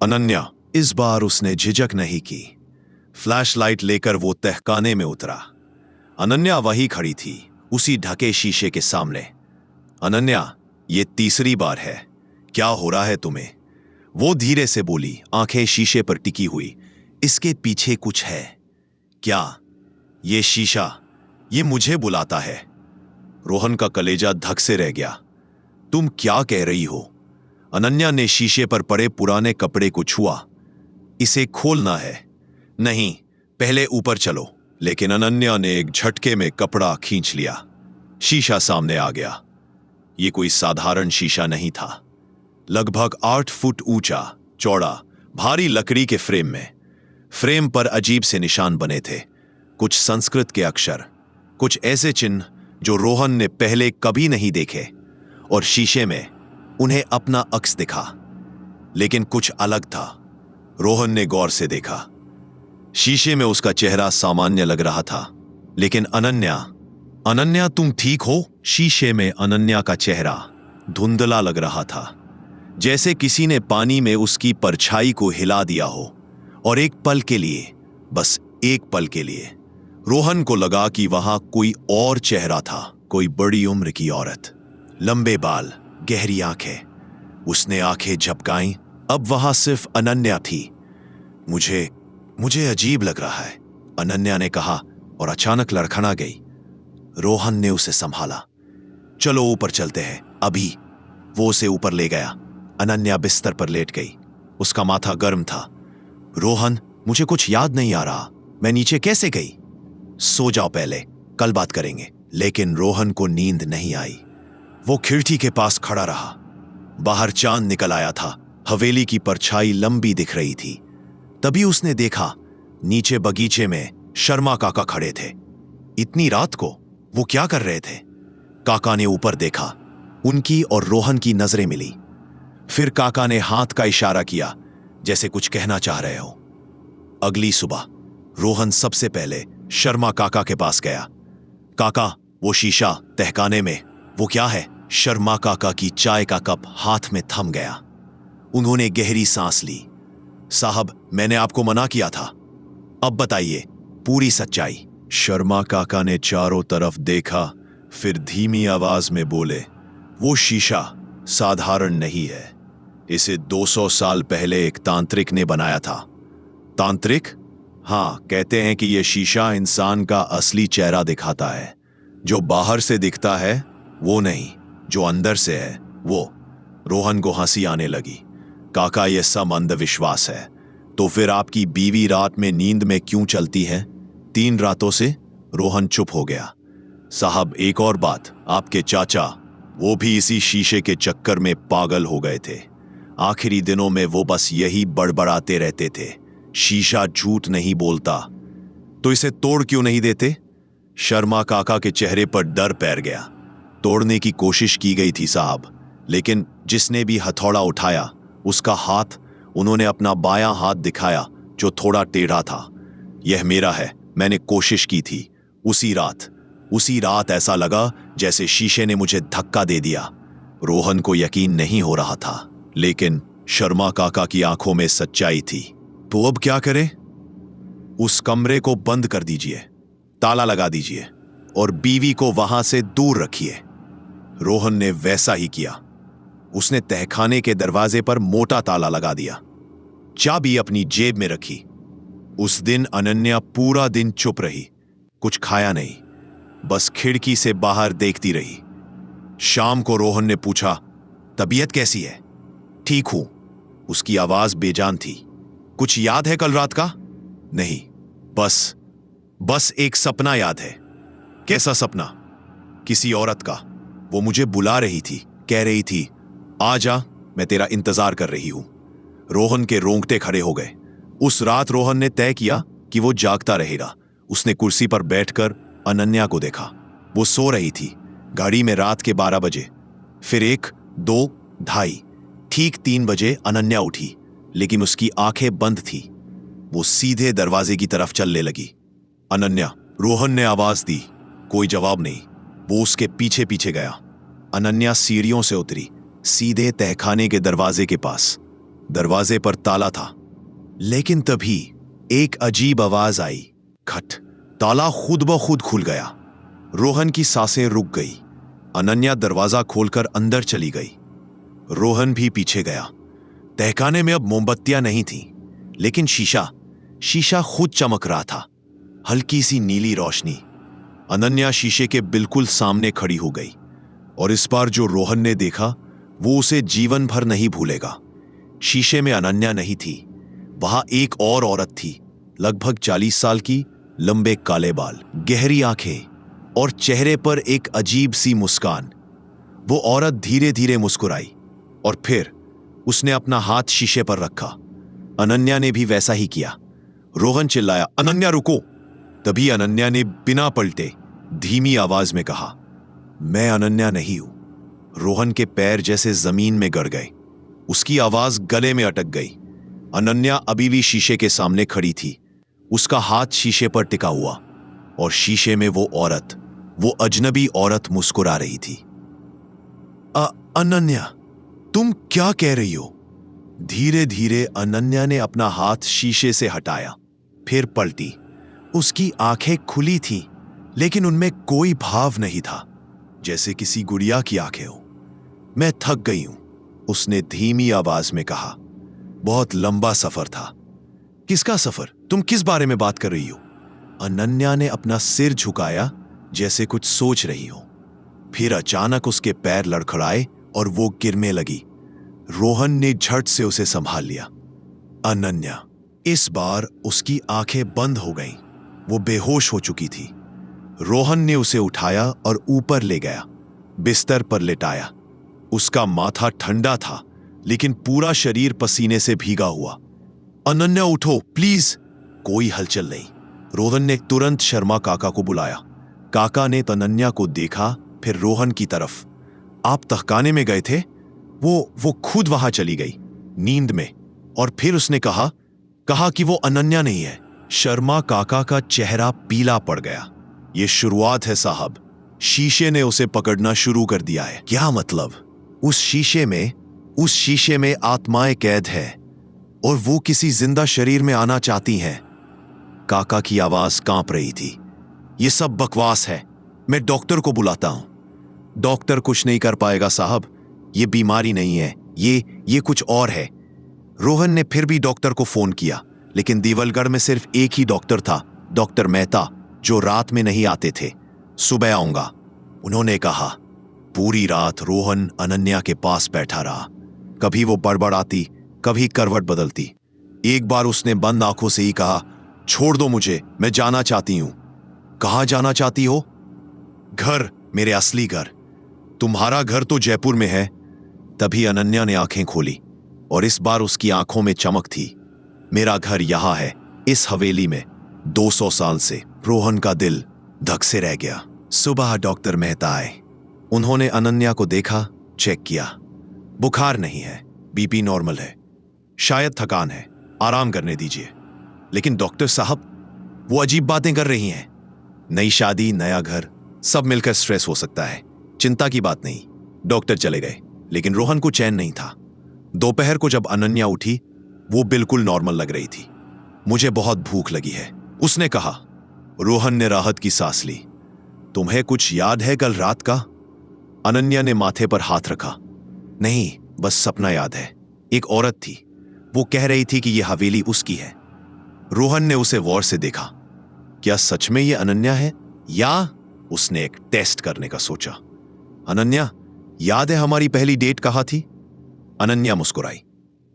अनन्या, इस बार उसने झिझक नहीं की। फ्लैशलाइट लेकर वो तहखाने में उतरा। अनन्या वही खड़ी थी, उसी ढके शीशे के सामने। अनन्या, ये तीसरी बार है। क्या हो रहा है तुम्हें? वो धीरे से बोली, आंखें शीशे पर टिकी हुई। इसके पीछे कुछ है। क्या? ये शीशा, ये मुझे बुलाता है। रोहन का कलेजा धक से रह गया। तुम क्या कह रही हो? अनन्या ने शीशे पर पड़े पुराने कपड़े को छुआ। इसे खोलना है। नहीं, पहले ऊपर चलो। लेकिन अनन्या ने एक झटके में कपड़ा खींच लिया। शीशा सामने आ गया। यह कोई साधारण शीशा नहीं था। लगभग 8 फुट ऊंचा, चौड़ा, भारी लकड़ी के फ्रेम में। फ्रेम पर अजीब से निशान बने थे, कुछ संस्कृत के अक्षर, कुछ ऐसे चिन्ह जो रोहन ने पहले कभी नहीं देखे। और शीशे में उन्हें अपना अक्स दिखा, लेकिन कुछ अलग था। रोहन ने गौर से देखा। शीशे में उसका चेहरा सामान्य लग रहा था, लेकिन अनन्या, तुम ठीक हो? शीशे में अनन्या का चेहरा धुंधला लग रहा था, जैसे किसी ने पानी में उसकी परछाई को हिला दिया हो। और एक पल के लिए, बस एक पल के लिए, रोहन को लगा कि वहां कोई और चेहरा था। कोई बड़ी उम्र की औरत, लंबे बाल, गहरी आंखें। उसने आंखें झपकाईं। अब वहां सिर्फ अनन्या थी। मुझे अजीब लग रहा है, अनन्या ने कहा और अचानक लड़खड़ा गई। रोहन ने उसे संभाला। चलो ऊपर चलते हैं अभी। वो उसे ऊपर ले गया। अनन्या बिस्तर पर लेट गई। उसका माथा गर्म था। रोहन, मुझे कुछ याद नहीं आ रहा। मैं नीचे कैसे गई? सो जाओ पहले, कल बात करेंगे। लेकिन रोहन को नींद नहीं आई। वो खिड़की के पास खड़ा रहा। बाहर चांद निकल आया था। हवेली की परछाई लंबी दिख रही थी। तभी उसने देखा नीचे बगीचे में शर्मा काका खड़े थे। इतनी रात को वो क्या कर रहे थे? काका ने ऊपर देखा। उनकी और रोहन की नजरें मिली। फिर काका ने हाथ का इशारा किया, जैसे कुछ कहना चाह रहे हो। अगली सुबह रोहन सबसे पहले शर्मा काका के पास गया। काका, वो शीशा तहखाने में, वो क्या है? शर्मा काका की चाय का कप हाथ में थम गया। उन्होंने गहरी सांस ली। साहब, मैंने आपको मना किया था। अब बताइए पूरी सच्चाई। शर्मा काका ने चारों तरफ देखा, फिर धीमी आवाज में बोले, वो शीशा साधारण नहीं है। इसे 200 साल पहले एक तांत्रिक ने बनाया था। तांत्रिक? हाँ, कहते हैं कि यह शीशा इंसान का असली चेहरा दिखाता है। जो बाहर से दिखता है वो नहीं, जो अंदर से है वो। रोहन को हंसी आने लगी। काका, यह सब अंधविश्वास है। तो फिर आपकी बीवी रात में नींद में क्यों चलती है? 3 रातों से? रोहन चुप हो गया। साहब, एक और बात, आपके चाचा, वो भी इसी शीशे के चक्कर में पागल हो गए थे। आखिरी दिनों में वो बस यही बड़बड़ाते रहते थे, शीशा झूठ नहीं बोलता। तो इसे तोड़ क्यों नहीं देते? शर्मा काका के चेहरे पर डर पैर गया। तोड़ने की कोशिश की गई थी साहब, लेकिन जिसने भी हथौड़ा उठाया उसका हाथ, उन्होंने अपना बायां हाथ दिखाया जो थोड़ा टेढ़ा था। यह मेरा है, मैंने कोशिश की थी। उसी रात ऐसा लगा जैसे शीशे ने मुझे धक्का दे दिया। रोहन को यकीन नहीं हो रहा था, लेकिन शर्मा काका की आंखों में सच्चाई थी। तो अब क्या करें? उस कमरे को बंद कर दीजिए, ताला लगा दीजिए और बीवी को वहां से दूर रखिए। रोहन ने वैसा ही किया। उसने तहखाने के दरवाजे पर मोटा ताला लगा दिया, चाबी अपनी जेब में रखी। उस दिन अनन्या पूरा दिन चुप रही, कुछ खाया नहीं, बस खिड़की से बाहर देखती रही। शाम को रोहन ने पूछा, तबीयत कैसी है? ठीक हूं। उसकी आवाज बेजान थी। कुछ याद है कल रात का? नहीं, बस एक सपना याद है। कैसा सपना? किसी औरत का। वो मुझे बुला रही थी, कह रही थी, आ जा, मैं तेरा इंतजार कर रही हूं। रोहन के रोंगटे खड़े हो गए। उस रात रोहन ने तय किया कि वो जागता रहेगा। उसने कुर्सी पर बैठकर अनन्या को देखा। वो सो रही थी। गाड़ी में रात के 12 बजे, फिर 1, 2, ढाई, ठीक 3 बजे अनन्या उठी, लेकिन उसकी आंखें बंद थी। वो सीधे दरवाजे की तरफ चलने लगी। अनन्या, रोहन ने आवाज दी। कोई जवाब नहीं। वो उसके पीछे पीछे गया। अनन्या सीढ़ियों से उतरी, सीधे तहखाने के दरवाजे के पास। दरवाजे पर ताला था, लेकिन तभी एक अजीब आवाज आई, खट। ताला खुद ब खुद खुल गया। रोहन की सांसें रुक गई। अनन्या दरवाजा खोलकर अंदर चली गई। रोहन भी पीछे गया। तहखाने में अब मोमबत्तियां नहीं थीं, लेकिन शीशा खुद चमक रहा था, हल्की सी नीली रोशनी। अनन्या शीशे के बिल्कुल सामने खड़ी हो गई, और इस बार जो रोहन ने देखा वो उसे जीवन भर नहीं भूलेगा। शीशे में अनन्या नहीं थी, वहां एक और औरत थी, लगभग 40 साल की, लंबे काले बाल, गहरी आंखें और चेहरे पर एक अजीब सी मुस्कान। वो औरत धीरे धीरे मुस्कुराई और फिर उसने अपना हाथ शीशे पर रखा। अनन्या ने भी वैसा ही किया। रोहन चिल्लाया, अनन्या रुको। तभी अनन्या ने बिना पलटे धीमी आवाज में कहा, मैं अनन्या नहीं हूं। रोहन के पैर जैसे जमीन में गड़ गए। उसकी आवाज गले में अटक गई। अनन्या अभी भी शीशे के सामने खड़ी थी। उसका हाथ शीशे पर टिका हुआ, और शीशे में वो औरत, वो अजनबी औरत मुस्कुरा रही थी। अनन्या, तुम क्या कह रही हो? धीरे धीरे अनन्या ने अपना हाथ शीशे से हटाया, फिर पलटी। उसकी आंखें खुली थीं, लेकिन उनमें कोई भाव नहीं था, जैसे किसी गुड़िया की आंखें हो। मैं थक गई हूं, उसने धीमी आवाज में कहा। बहुत लंबा सफर था। किसका सफर? तुम किस बारे में बात कर रही हो? अनन्या ने अपना सिर झुकाया, जैसे कुछ सोच रही हो। फिर अचानक उसके पैर लड़खड़ाए और वो गिरने लगी। रोहन ने झट से उसे संभाल लिया। अनन्या, इस बार उसकी आंखें बंद हो गईं। वो बेहोश हो चुकी थी। रोहन ने उसे उठाया और ऊपर ले गया, बिस्तर पर लिटाया। उसका माथा ठंडा था, लेकिन पूरा शरीर पसीने से भीगा हुआ। अनन्या उठो प्लीज। कोई हलचल नहीं। रोहन ने तुरंत शर्मा काका को बुलाया। काका ने अनन्या को देखा, फिर रोहन की तरफ। आप तहखाने में गए थे? वो खुद वहां चली गई, नींद में। और फिर उसने कहा कि वो अनन्या नहीं है। शर्मा काका का चेहरा पीला पड़ गया। ये शुरुआत है साहब। शीशे ने उसे पकड़ना शुरू कर दिया है। क्या मतलब? उस शीशे में आत्माएं कैद है और वो किसी जिंदा शरीर में आना चाहती हैं। काका की आवाज कांप रही थी। ये सब बकवास है, मैं डॉक्टर को बुलाता हूं। डॉक्टर कुछ नहीं कर पाएगा साहब, ये बीमारी नहीं है, ये कुछ और है। रोहन ने फिर भी डॉक्टर को फोन किया, लेकिन देवलगढ़ में सिर्फ एक ही डॉक्टर था, डॉक्टर मेहता, जो रात में नहीं आते थे। सुबह आऊंगा, उन्होंने कहा। पूरी रात रोहन अनन्या के पास बैठा रहा। कभी वो बड़बड़ाती, कभी करवट बदलती। एक बार उसने बंद आंखों से ही कहा, छोड़ दो मुझे, मैं जाना चाहती हूं। कहां जाना चाहती हो? घर, मेरे असली घर। तुम्हारा घर तो जयपुर में है। तभी अनन्या ने आंखें खोली और इस बार उसकी आंखों में चमक थी। मेरा घर यहां है, इस हवेली में, 200 साल से। रोहन का दिल धक से रह गया। सुबह डॉक्टर मेहता आए। उन्होंने अनन्या को देखा, चेक किया। बुखार नहीं है, बीपी नॉर्मल है, शायद थकान है, आराम करने दीजिए। लेकिन डॉक्टर साहब, वो अजीब बातें कर रही हैं। नई शादी, नया घर, सब मिलकर स्ट्रेस हो सकता है, चिंता की बात नहीं। डॉक्टर चले गए, लेकिन रोहन को चैन नहीं था। दोपहर को जब अनन्या उठी, वो बिल्कुल नॉर्मल लग रही थी। मुझे बहुत भूख लगी है, उसने कहा। रोहन ने राहत की सांस ली। तुम्हें कुछ याद है कल रात का? अनन्या ने माथे पर हाथ रखा। नहीं, बस सपना याद है। एक औरत थी, वो कह रही थी कि यह हवेली उसकी है। रोहन ने उसे गौर से देखा। क्या सच में यह अनन्या है, या उसने एक टेस्ट करने का सोचा। अनन्या, याद है हमारी पहली डेट कहाँ थी? अनन्या मुस्कुराई।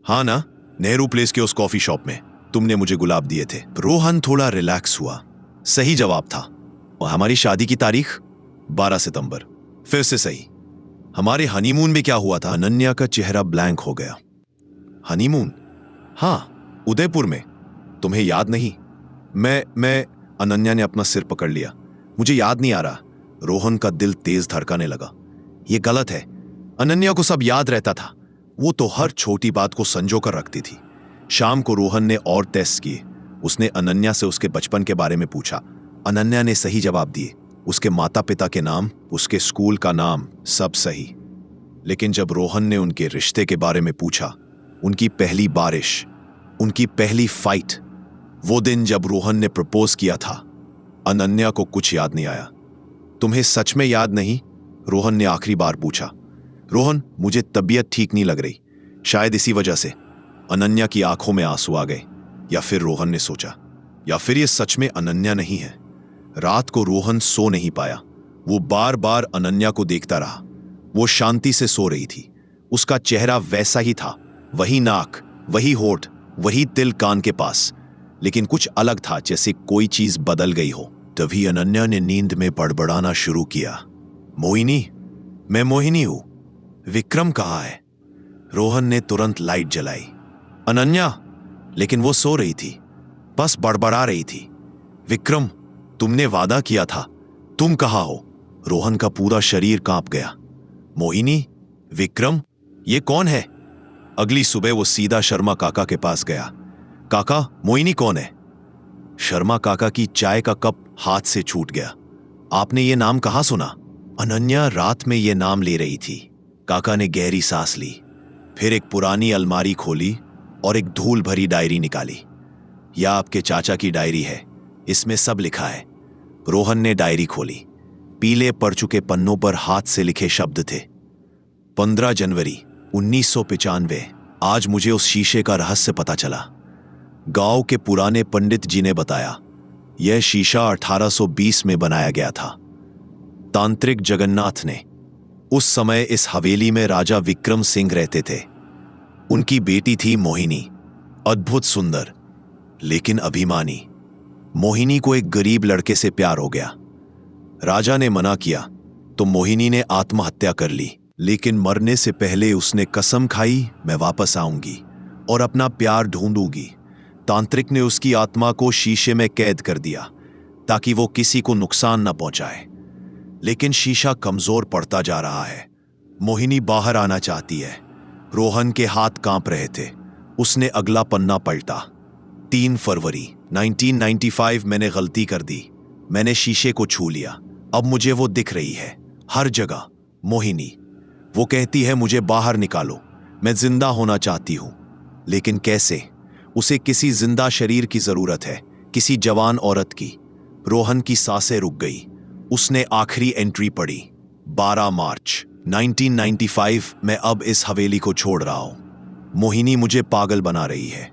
हाँ ना, नेहरू प्लेस के उस कॉफी शॉप में। तुमने मुझे गुलाब दिए थे। रोहन थोड़ा रिलैक्स हुआ। सही जवाब था। और हमारी शादी की तारीख 12 सितंबर। फिर से सही। हमारे हनीमून में क्या हुआ था? अनन्या का चेहरा ब्लैंक हो गया। हनीमून? हाँ, उदयपुर में। तुम्हें याद नहीं? मैं अनन्या ने अपना सिर पकड़ लिया। मुझे याद नहीं आ रहा। रोहन का दिल तेज धड़कने लगा। यह गलत है। अनन्या को सब याद रहता था। वो तो हर छोटी बात को संजो कर रखती थी। शाम को रोहन ने और टेस्ट किए। उसने अनन्या से उसके बचपन के बारे में पूछा। अनन्या ने सही जवाब दिए। उसके माता पिता के नाम, उसके स्कूल का नाम, सब सही। लेकिन जब रोहन ने उनके रिश्ते के बारे में पूछा, उनकी पहली बारिश, उनकी पहली फाइट, वो दिन जब रोहन ने प्रपोज किया था, अनन्या को कुछ याद नहीं आया। तुम्हें सच में याद नहीं? रोहन ने आखिरी बार पूछा। रोहन, मुझे तबीयत ठीक नहीं लग रही, शायद इसी वजह से। अनन्या की आंखों में आंसू आ गए। या फिर रोहन ने सोचा, या फिर ये सच में अनन्या नहीं है। रात को रोहन सो नहीं पाया। वो बार बार अनन्या को देखता रहा। वो शांति से सो रही थी। उसका चेहरा वैसा ही था, वही नाक, वही होठ, वही तिल कान के पास। लेकिन कुछ अलग था, जैसे कोई चीज बदल गई हो। तभी अनन्या ने नींद में बड़बड़ाना शुरू किया। मोहिनी, मैं मोहिनी हूं। विक्रम कहाँ है? रोहन ने तुरंत लाइट जलाई। अनन्या, लेकिन वो सो रही थी, बस बड़बड़ा रही थी। विक्रम, तुमने वादा किया था, तुम कहाँ हो? रोहन का पूरा शरीर कांप गया। मोहिनी, विक्रम, ये कौन है? अगली सुबह वो सीधा शर्मा काका के पास गया। काका, मोहिनी कौन है? शर्मा काका की चाय का कप हाथ से छूट गया। आपने ये नाम कहाँ सुना? अनन्या रात में ये नाम ले रही थी। काका ने गहरी सांस ली, फिर एक पुरानी अलमारी खोली और एक धूल भरी डायरी निकाली। यह आपके चाचा की डायरी है, इसमें सब लिखा है। रोहन ने डायरी खोली। पीले पड़ चुके पन्नों पर हाथ से लिखे शब्द थे। 15 जनवरी 1995। आज मुझे उस शीशे का रहस्य पता चला। गांव के पुराने पंडित जी ने बताया, यह शीशा 1820 में बनाया गया था। तांत्रिक जगन्नाथ ने। उस समय इस हवेली में राजा विक्रम सिंह रहते थे। उनकी बेटी थी मोहिनी, अद्भुत सुंदर, लेकिन अभिमानी। मोहिनी को एक गरीब लड़के से प्यार हो गया। राजा ने मना किया तो मोहिनी ने आत्महत्या कर ली, लेकिन मरने से पहले उसने कसम खाई, मैं वापस आऊंगी और अपना प्यार ढूंढूंगी। तांत्रिक ने उसकी आत्मा को शीशे में कैद कर दिया ताकि वो किसी को नुकसान न पहुंचाए, लेकिन शीशा कमजोर पड़ता जा रहा है। मोहिनी बाहर आना चाहती है। रोहन के हाथ कांप रहे थे। उसने अगला पन्ना पलटा। 3 फरवरी 1995। मैंने गलती कर दी। मैंने शीशे को छू लिया। अब मुझे वो दिख रही है हर जगह। मोहिनी। वो कहती है मुझे बाहर निकालो, मैं जिंदा होना चाहती हूं। लेकिन कैसे? उसे किसी जिंदा शरीर की जरूरत है, किसी जवान औरत की। रोहन की सांसें रुक गई। उसने आखिरी एंट्री पढ़ी। 12 मार्च 1995। मैं अब इस हवेली को छोड़ रहा हूं। मोहिनी मुझे पागल बना रही है।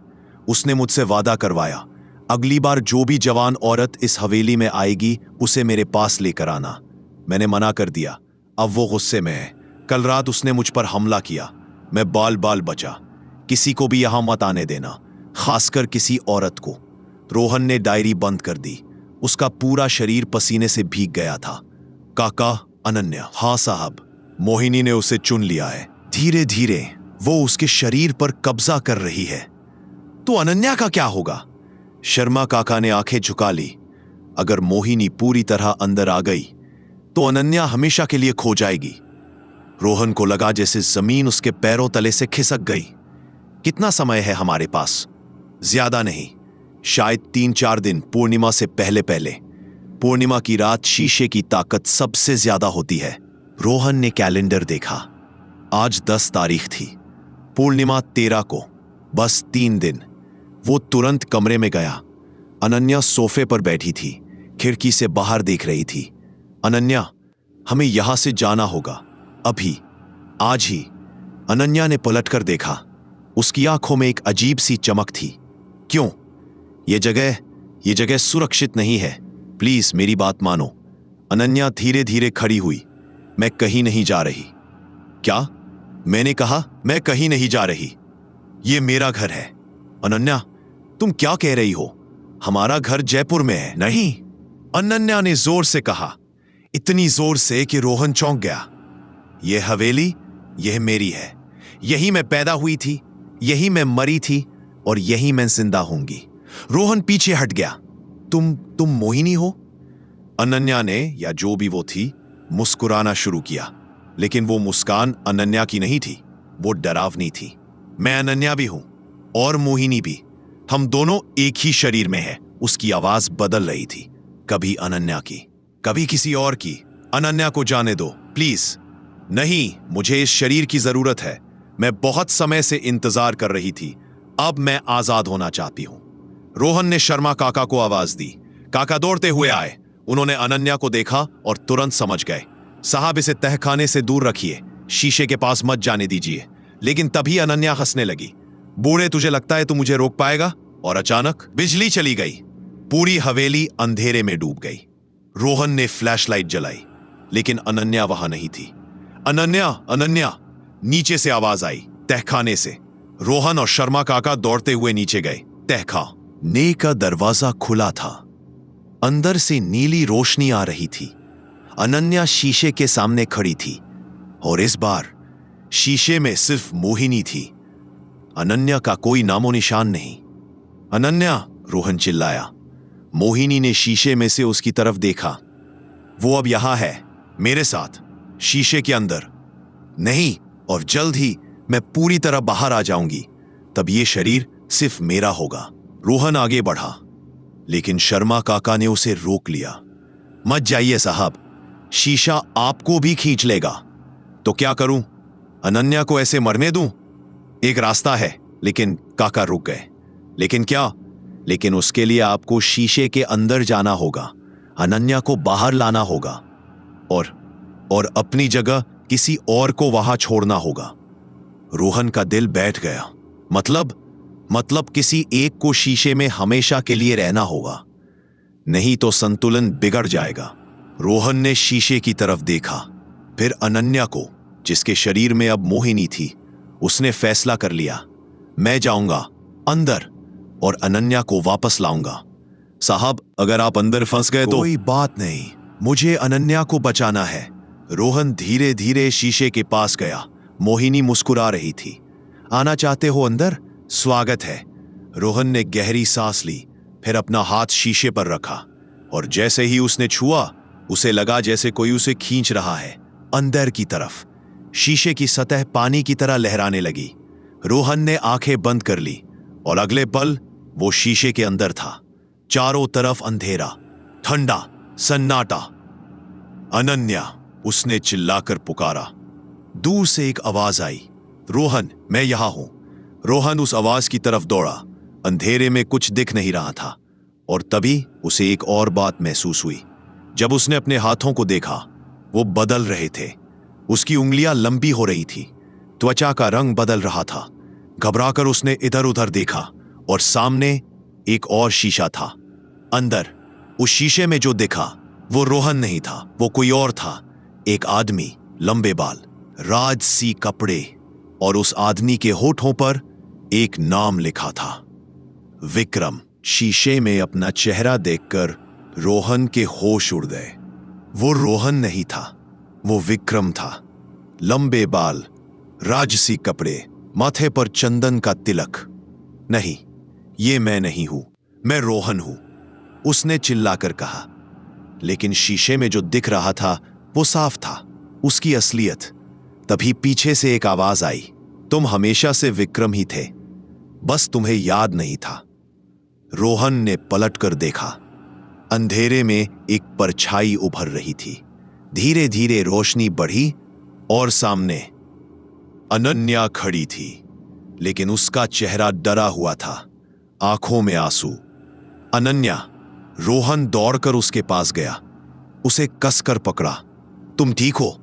उसने मुझसे वादा करवाया, अगली बार जो भी जवान औरत इस हवेली में आएगी उसे मेरे पास लेकर आना। मैंने मना कर दिया। अब वो गुस्से में है। कल रात उसने मुझ पर हमला किया। मैं बाल बाल बचा। किसी को भी यहां मत आने देना, खासकर किसी औरत को। रोहन ने डायरी बंद कर दी। उसका पूरा शरीर पसीने से भीग गया था। काका, अनन्या। हाँ साहब। मोहिनी ने उसे चुन लिया है। धीरे धीरे वो उसके शरीर पर कब्जा कर रही है। तो अनन्या का क्या होगा? शर्मा काका ने आंखें झुका ली। अगर मोहिनी पूरी तरह अंदर आ गई तो अनन्या हमेशा के लिए खो जाएगी। रोहन को लगा जैसे जमीन उसके पैरों तले से खिसक गई। कितना समय है हमारे पास? ज्यादा नहीं, शायद 3-4 दिन। पूर्णिमा से पहले पहले। पूर्णिमा की रात शीशे की ताकत सबसे ज्यादा होती है। रोहन ने कैलेंडर देखा। आज 10 तारीख थी, पूर्णिमा 13 को। बस 3 दिन। वो तुरंत कमरे में गया। अनन्या सोफे पर बैठी थी, खिड़की से बाहर देख रही थी। अनन्या, हमें यहां से जाना होगा, अभी, आज ही। अनन्या ने पलटकर देखा। उसकी आंखों में एक अजीब सी चमक थी। क्यों? ये जगह सुरक्षित नहीं है। प्लीज मेरी बात मानो। अनन्या धीरे धीरे खड़ी हुई। मैं कहीं नहीं जा रही। क्या? मैंने कहा मैं कहीं नहीं जा रही। ये मेरा घर है। अनन्या, तुम क्या कह रही हो? हमारा घर जयपुर में है। नहीं, अनन्या ने जोर से कहा, इतनी जोर से कि रोहन चौंक गया। यह हवेली, यह मेरी है। यही मैं पैदा हुई थी, यही मैं मरी थी और यही मैं जिंदा होंगी। रोहन पीछे हट गया। तुम मोहिनी हो? अनन्या ने, या जो भी वो थी, मुस्कुराना शुरू किया। लेकिन वो मुस्कान अनन्या की नहीं थी, वो डरावनी थी। मैं अनन्या भी हूं और मोहिनी भी। हम दोनों एक ही शरीर में हैं। उसकी आवाज बदल रही थी, कभी अनन्या की, कभी किसी और की। अनन्या को जाने दो प्लीज। नहीं, मुझे इस शरीर की जरूरत है। मैं बहुत समय से इंतजार कर रही थी। अब मैं आजाद होना चाहती हूं। रोहन ने शर्मा काका को आवाज दी। काका दौड़ते हुए आए। उन्होंने अनन्या को देखा और तुरंत समझ गए। साहब, इसे तहखाने से दूर रखिए, शीशे के पास मत जाने दीजिए। लेकिन तभी अनन्या हंसने लगी। बूढ़े, तुझे लगता है तू मुझे रोक पाएगा? और अचानक बिजली चली गई। पूरी हवेली अंधेरे में डूब गई। रोहन ने फ्लैशलाइट जलाई, लेकिन अनन्या वहां नहीं थी। अनन्या, अनन्या! नीचे से आवाज आई, तहखाने से। रोहन और शर्मा काका दौड़ते हुए नीचे गए। तहखाने का दरवाजा खुला था। अंदर से नीली रोशनी आ रही थी। अनन्या शीशे के सामने खड़ी थी और इस बार शीशे में सिर्फ मोहिनी थी। अनन्या का कोई नामो निशान नहीं। अनन्या! रोहन चिल्लाया। मोहिनी ने शीशे में से उसकी तरफ देखा। वो अब यहां है, मेरे साथ, शीशे के अंदर। नहीं, और जल्द ही मैं पूरी तरह बाहर आ जाऊंगी। तब ये शरीर सिर्फ मेरा होगा। रोहन आगे बढ़ा, लेकिन शर्मा काका ने उसे रोक लिया। मत जाइए साहब, शीशा आपको भी खींच लेगा। तो क्या करूं? अनन्या को ऐसे मरने दूं? एक रास्ता है। लेकिन काका रुक गए। लेकिन क्या? लेकिन उसके लिए आपको शीशे के अंदर जाना होगा, अनन्या को बाहर लाना होगा और अपनी जगह किसी और को वहां छोड़ना होगा। रोहन का दिल बैठ गया। मतलब किसी एक को शीशे में हमेशा के लिए रहना होगा, नहीं तो संतुलन बिगड़ जाएगा। रोहन ने शीशे की तरफ देखा, फिर अनन्या को, जिसके शरीर में अब मोहिनी थी। उसने फैसला कर लिया, मैं जाऊंगा अंदर और अनन्या को वापस लाऊंगा। साहब, अगर आप अंदर फंस गए तो। कोई बात नहीं, मुझे अनन्या को बचाना है। रोहन धीरे धीरे शीशे के पास गया। मोहिनी मुस्कुरा रही थी। आना चाहते हो अंदर? स्वागत है। रोहन ने गहरी सांस ली, फिर अपना हाथ शीशे पर रखा और जैसे ही उसने छुआ, उसे लगा जैसे कोई उसे खींच रहा है अंदर की तरफ। शीशे की सतह पानी की तरह लहराने लगी। रोहन ने आंखें बंद कर ली और अगले पल वो शीशे के अंदर था। चारों तरफ अंधेरा, ठंडा, सन्नाटा। अनन्या, उसने चिल्लाकर पुकारा। दूर से एक आवाज आई, रोहन, मैं यहां हूं। रोहन उस आवाज की तरफ दौड़ा। अंधेरे में कुछ दिख नहीं रहा था और तभी उसे एक और बात महसूस हुई। जब उसने अपने हाथों को देखा, वो बदल रहे थे। उसकी उंगलियां लंबी हो रही थी, त्वचा का रंग बदल रहा था। घबराकर उसने इधर उधर देखा और सामने एक और शीशा था। अंदर उस शीशे में जो दिखा वो रोहन नहीं था, वो कोई और था। एक आदमी, लंबे बाल, राजसी कपड़े और उस आदमी के होठों पर एक नाम लिखा था, विक्रम। शीशे में अपना चेहरा देखकर रोहन के होश उड़ गए। वो रोहन नहीं था, वो विक्रम था। लंबे बाल, राजसी कपड़े, माथे पर चंदन का तिलक। नहीं, ये मैं नहीं हूं, मैं रोहन हूं, उसने चिल्लाकर कहा। लेकिन शीशे में जो दिख रहा था वो साफ था, उसकी असलियत। तभी पीछे से एक आवाज आई, तुम हमेशा से विक्रम ही थे, बस तुम्हें याद नहीं था। रोहन ने पलटकर देखा। अंधेरे में एक परछाई उभर रही थी। धीरे धीरे रोशनी बढ़ी और सामने अनन्या खड़ी थी, लेकिन उसका चेहरा डरा हुआ था, आंखों में आंसू। अनन्या, रोहन दौड़कर उसके पास गया, उसे कसकर पकड़ा। तुम ठीक हो?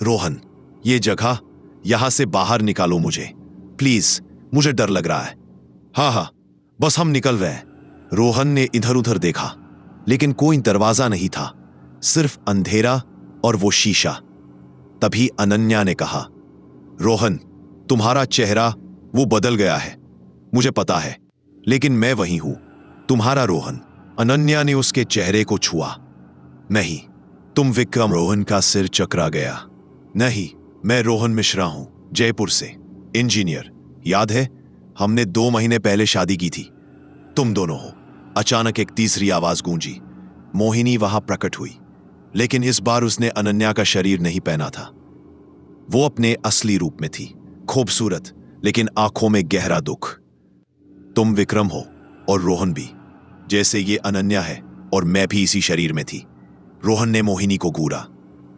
रोहन, ये जगह, यहां से बाहर निकालो मुझे, प्लीज, मुझे डर लग रहा है। हाँ हाँ, बस हम निकल रहे हैं। रोहन ने इधर उधर देखा, लेकिन कोई दरवाजा नहीं था, सिर्फ अंधेरा और वो शीशा। तभी अनन्या ने कहा, रोहन, तुम्हारा चेहरा वो बदल गया है, मुझे पता है, लेकिन मैं वही हूं, तुम्हारा रोहन। अनन्या ने उसके चेहरे को छुआ। नहीं, तुम विक्रम। रोहन का सिर चकरा गया। नहीं, मैं रोहन मिश्रा हूं, जयपुर से, इंजीनियर। याद है, हमने 2 महीने पहले शादी की थी, तुम दोनों हो। अचानक एक तीसरी आवाज गूंजी। मोहिनी वहां प्रकट हुई, लेकिन इस बार उसने अनन्या का शरीर नहीं पहना था। वो अपने असली रूप में थी, खूबसूरत, लेकिन आंखों में गहरा दुख। तुम विक्रम हो और रोहन भी, जैसे ये अनन्या है और मैं भी इसी शरीर में थी। रोहन ने मोहिनी को घूरा।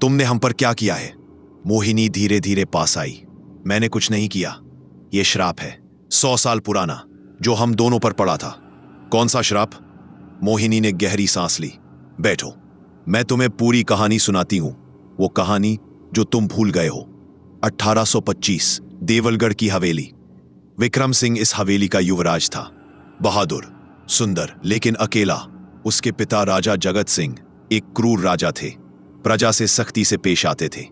तुमने हम पर क्या किया है? मोहिनी धीरे धीरे पास आई। मैंने कुछ नहीं किया, यह श्राप है, 100 साल पुराना, जो हम दोनों पर पड़ा था। कौन सा श्राप? मोहिनी ने गहरी सांस ली। बैठो, मैं तुम्हें पूरी कहानी सुनाती हूं, वो कहानी जो तुम भूल गए हो। 1825, देवलगढ़ की हवेली। विक्रम सिंह इस हवेली का युवराज था। बहादुर, सुंदर, लेकिन अकेला। उसके पिता राजा जगत सिंह एक क्रूर राजा थे, प्रजा से सख्ती से पेश आते थे।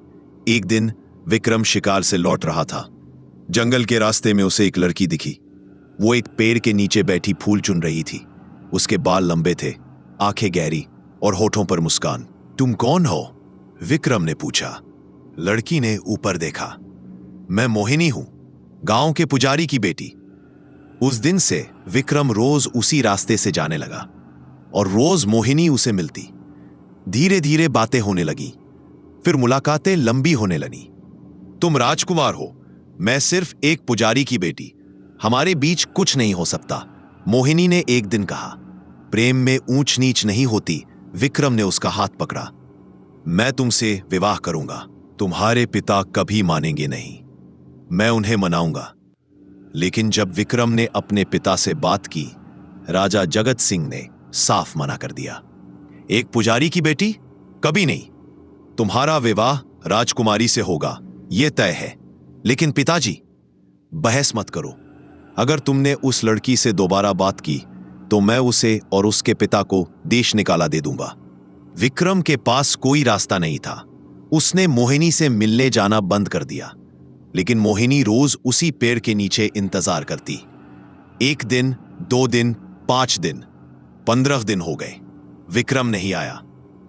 एक दिन विक्रम शिकार से लौट रहा था। जंगल के रास्ते में उसे एक लड़की दिखी। वो एक पेड़ के नीचे बैठी फूल चुन रही थी। उसके बाल लंबे थे, आंखें गहरी और होठों पर मुस्कान। तुम कौन हो? विक्रम ने पूछा। लड़की ने ऊपर देखा। मैं मोहिनी हूं, गांव के पुजारी की बेटी। उस दिन से विक्रम रोज उसी रास्ते से जाने लगा और रोज मोहिनी उसे मिलती। धीरे धीरे बातें होने लगी, फिर मुलाकातें लंबी होने लगी। तुम राजकुमार हो, मैं सिर्फ एक पुजारी की बेटी, हमारे बीच कुछ नहीं हो सकता, मोहिनी ने एक दिन कहा। प्रेम में ऊंच नीच नहीं होती। विक्रम ने उसका हाथ पकड़ा। मैं तुमसे विवाह करूंगा। तुम्हारे पिता कभी मानेंगे नहीं, मैं उन्हें मनाऊंगा। लेकिन जब विक्रम ने अपने पिता से बात की, राजा जगत सिंह ने साफ मना कर दिया। एक पुजारी की बेटी? कभी नहीं। तुम्हारा विवाह राजकुमारी से होगा, यह तय है। लेकिन पिताजी, बहस मत करो। अगर तुमने उस लड़की से दोबारा बात की तो मैं उसे और उसके पिता को देश निकाला दे दूंगा। विक्रम के पास कोई रास्ता नहीं था। उसने मोहिनी से मिलने जाना बंद कर दिया, लेकिन मोहिनी रोज उसी पेड़ के नीचे इंतजार करती। 1 दिन, 2 दिन, 5 दिन। 15 दिन हो गए, विक्रम नहीं आया।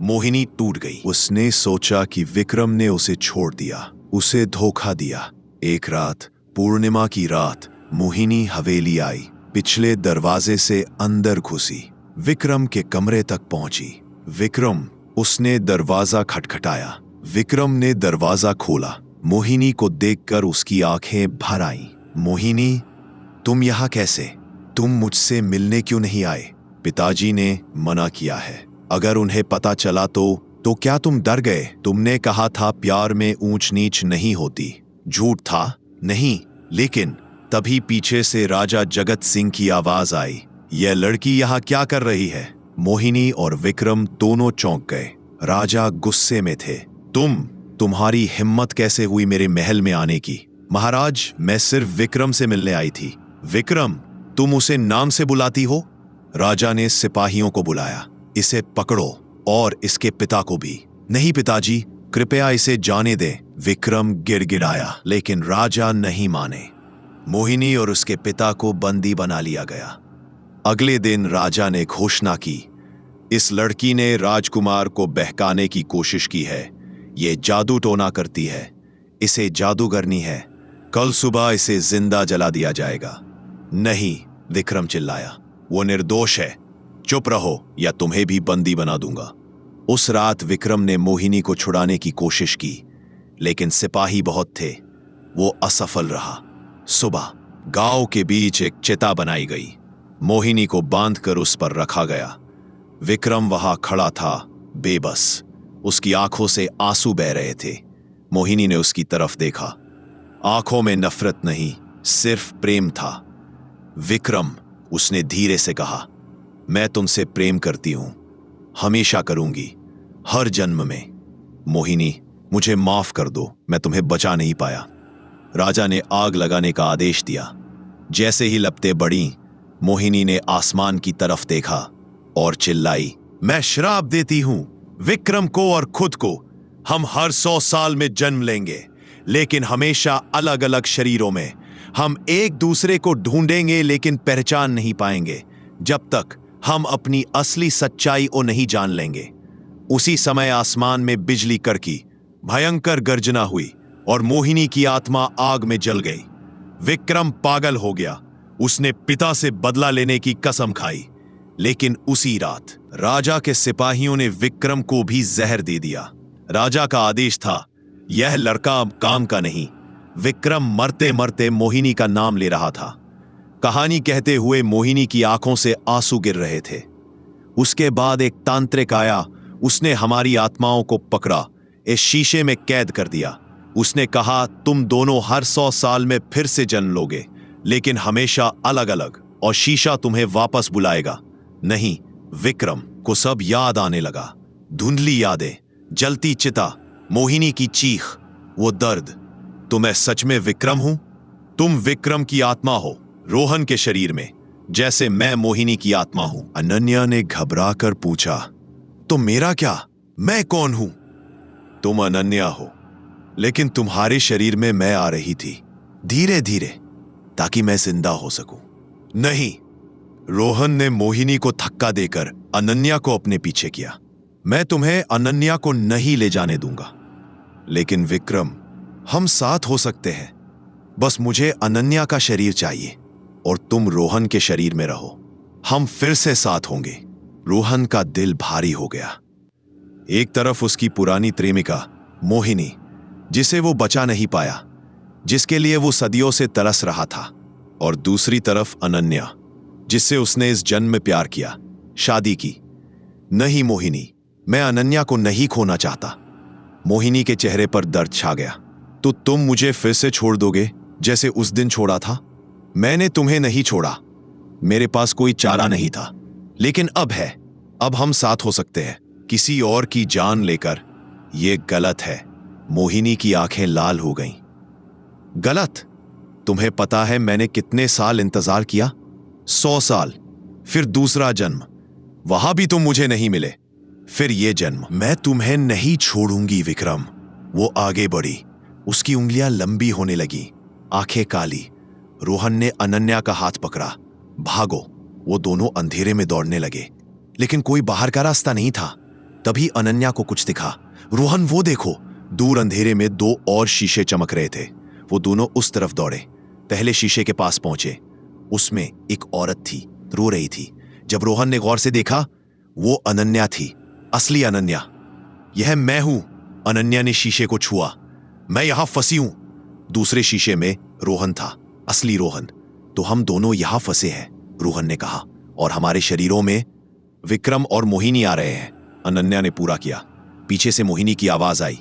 मोहिनी टूट गई। उसने सोचा कि विक्रम ने उसे छोड़ दिया, उसे धोखा दिया। एक रात, पूर्णिमा की रात, मोहिनी हवेली आई, पिछले दरवाजे से अंदर घुसी, विक्रम के कमरे तक पहुंची। विक्रम, उसने दरवाजा खटखटाया। विक्रम ने दरवाजा खोला। मोहिनी को देखकर उसकी आंखें भर आईं। मोहिनी, तुम यहां कैसे? तुम मुझसे मिलने क्यों नहीं आए? पिताजी ने मना किया है। अगर उन्हें पता चला तो क्या तुम डर गए? तुमने कहा था प्यार में ऊंच नीच नहीं होती। झूठ था? नहीं। लेकिन तभी पीछे से राजा जगत सिंह की आवाज आई, यह लड़की यहां क्या कर रही है? मोहिनी और विक्रम दोनों चौंक गए। राजा गुस्से में थे। तुम्हारी हिम्मत कैसे हुई मेरे महल में आने की? महाराज, मैं सिर्फ विक्रम से मिलने आई थी। विक्रम? तुम उसे नाम से बुलाती हो? राजा ने सिपाहियों को बुलाया। इसे पकड़ो और इसके पिता को भी। नहीं पिताजी, कृपया इसे जाने दें। विक्रम गिड़गिड़ाया, लेकिन राजा नहीं माने। मोहिनी और उसके पिता को बंदी बना लिया गया। अगले दिन राजा ने घोषणा की, इस लड़की ने राजकुमार को बहकाने की कोशिश की है। ये जादू टोना करती है, इसे जादूगरनी है। कल सुबह इसे जिंदा जला दिया जाएगा। नहीं, विक्रम चिल्लाया, वो निर्दोष है। चुप रहो या तुम्हें भी बंदी बना दूंगा। उस रात विक्रम ने मोहिनी को छुड़ाने की कोशिश की, लेकिन सिपाही बहुत थे, वो असफल रहा। सुबह गांव के बीच एक चिता बनाई गई। मोहिनी को बांधकर उस पर रखा गया। विक्रम वहां खड़ा था, बेबस। उसकी आंखों से आंसू बह रहे थे। मोहिनी ने उसकी तरफ देखा। आंखों में नफरत नहीं, सिर्फ प्रेम था। विक्रम, उसने धीरे से कहा, मैं तुमसे प्रेम करती हूं, हमेशा करूंगी, हर जन्म में। मोहिनी, मुझे माफ कर दो, मैं तुम्हें बचा नहीं पाया। राजा ने आग लगाने का आदेश दिया। जैसे ही लपटें बढ़ीं, मोहिनी ने आसमान की तरफ देखा और चिल्लाई, मैं श्राप देती हूं विक्रम को और खुद को। हम हर 100 साल में जन्म लेंगे, लेकिन हमेशा अलग अलग शरीरों में। हम एक दूसरे को ढूंढेंगे लेकिन पहचान नहीं पाएंगे, जब तक हम अपनी असली सच्चाई को नहीं जान लेंगे। उसी समय आसमान में बिजली कड़की, भयंकर गर्जना हुई और मोहिनी की आत्मा आग में जल गई। विक्रम पागल हो गया। उसने पिता से बदला लेने की कसम खाई, लेकिन उसी रात राजा के सिपाहियों ने विक्रम को भी जहर दे दिया। राजा का आदेश था, यह लड़का काम का नहीं। विक्रम मरते मरते मोहिनी का नाम ले रहा था। कहानी कहते हुए मोहिनी की आंखों से आंसू गिर रहे थे। उसके बाद एक तांत्रिक आया, उसने हमारी आत्माओं को पकड़ा, इस शीशे में कैद कर दिया। उसने कहा, तुम दोनों हर 100 साल में फिर से जन्म लोगे, लेकिन हमेशा अलग अलग, और शीशा तुम्हें वापस बुलाएगा। नहीं, विक्रम को सब याद आने लगा। धुंधली यादें, जलती चिता, मोहिनी की चीख, वो दर्द। तो मैं सच में विक्रम हूं? तुम विक्रम की आत्मा हो, रोहन के शरीर में, जैसे मैं मोहिनी की आत्मा हूं। अनन्या ने घबराकर पूछा, तो मेरा क्या? मैं कौन हूं? तुम अनन्या हो, लेकिन तुम्हारे शरीर में मैं आ रही थी, धीरे धीरे, ताकि मैं जिंदा हो सकूं। नहीं, रोहन ने मोहिनी को धक्का देकर अनन्या को अपने पीछे किया। मैं तुम्हें अनन्या को नहीं ले जाने दूंगा। लेकिन विक्रम, हम साथ हो सकते हैं। बस मुझे अनन्या का शरीर चाहिए और तुम रोहन के शरीर में रहो। हम फिर से साथ होंगे। रोहन का दिल भारी हो गया। एक तरफ उसकी पुरानी प्रेमिका मोहिनी, जिसे वो बचा नहीं पाया, जिसके लिए वो सदियों से तरस रहा था, और दूसरी तरफ अनन्या, जिससे उसने इस जन्म में प्यार किया, शादी की। नहीं मोहिनी, मैं अनन्या को नहीं खोना चाहता। मोहिनी के चेहरे पर दर्द छा गया। तो तुम मुझे फिर से छोड़ दोगे, जैसे उस दिन छोड़ा था? मैंने तुम्हें नहीं छोड़ा, मेरे पास कोई चारा नहीं था, लेकिन अब है। अब हम साथ हो सकते हैं, किसी और की जान लेकर। यह गलत है। मोहिनी की आंखें लाल हो गईं। गलत? तुम्हें पता है मैंने कितने साल इंतजार किया? 100 साल, फिर दूसरा जन्म, वहां भी तुम मुझे नहीं मिले, फिर ये जन्म। मैं तुम्हें नहीं छोड़ूंगी विक्रम। वो आगे बढ़ी, उसकी उंगलियां लंबी होने लगी, आंखें काली। रोहन ने अनन्या का हाथ पकड़ा। भागो। वो दोनों अंधेरे में दौड़ने लगे। लेकिन कोई बाहर का रास्ता नहीं था। तभी अनन्या को कुछ दिखा। रोहन, वो देखो, दूर अंधेरे में दो और शीशे चमक रहे थे। वो दोनों उस तरफ दौड़े। पहले शीशे के पास पहुंचे। उसमें एक औरत थी, रो रही थी। जब रोहन ने गौर से देखा, वो अनन्या थी, असली अनन्या। यह मैं हूं। अनन्या ने शीशे को छुआ। मैं यहां फंसी हूं। दूसरे शीशे में रोहन था, असली रोहन। तो हम दोनों यहां फंसे हैं, रोहन ने कहा, और हमारे शरीरों में विक्रम और मोहिनी आ रहे हैं। अनन्या ने पूरा किया। पीछे से मोहिनी की आवाज आई,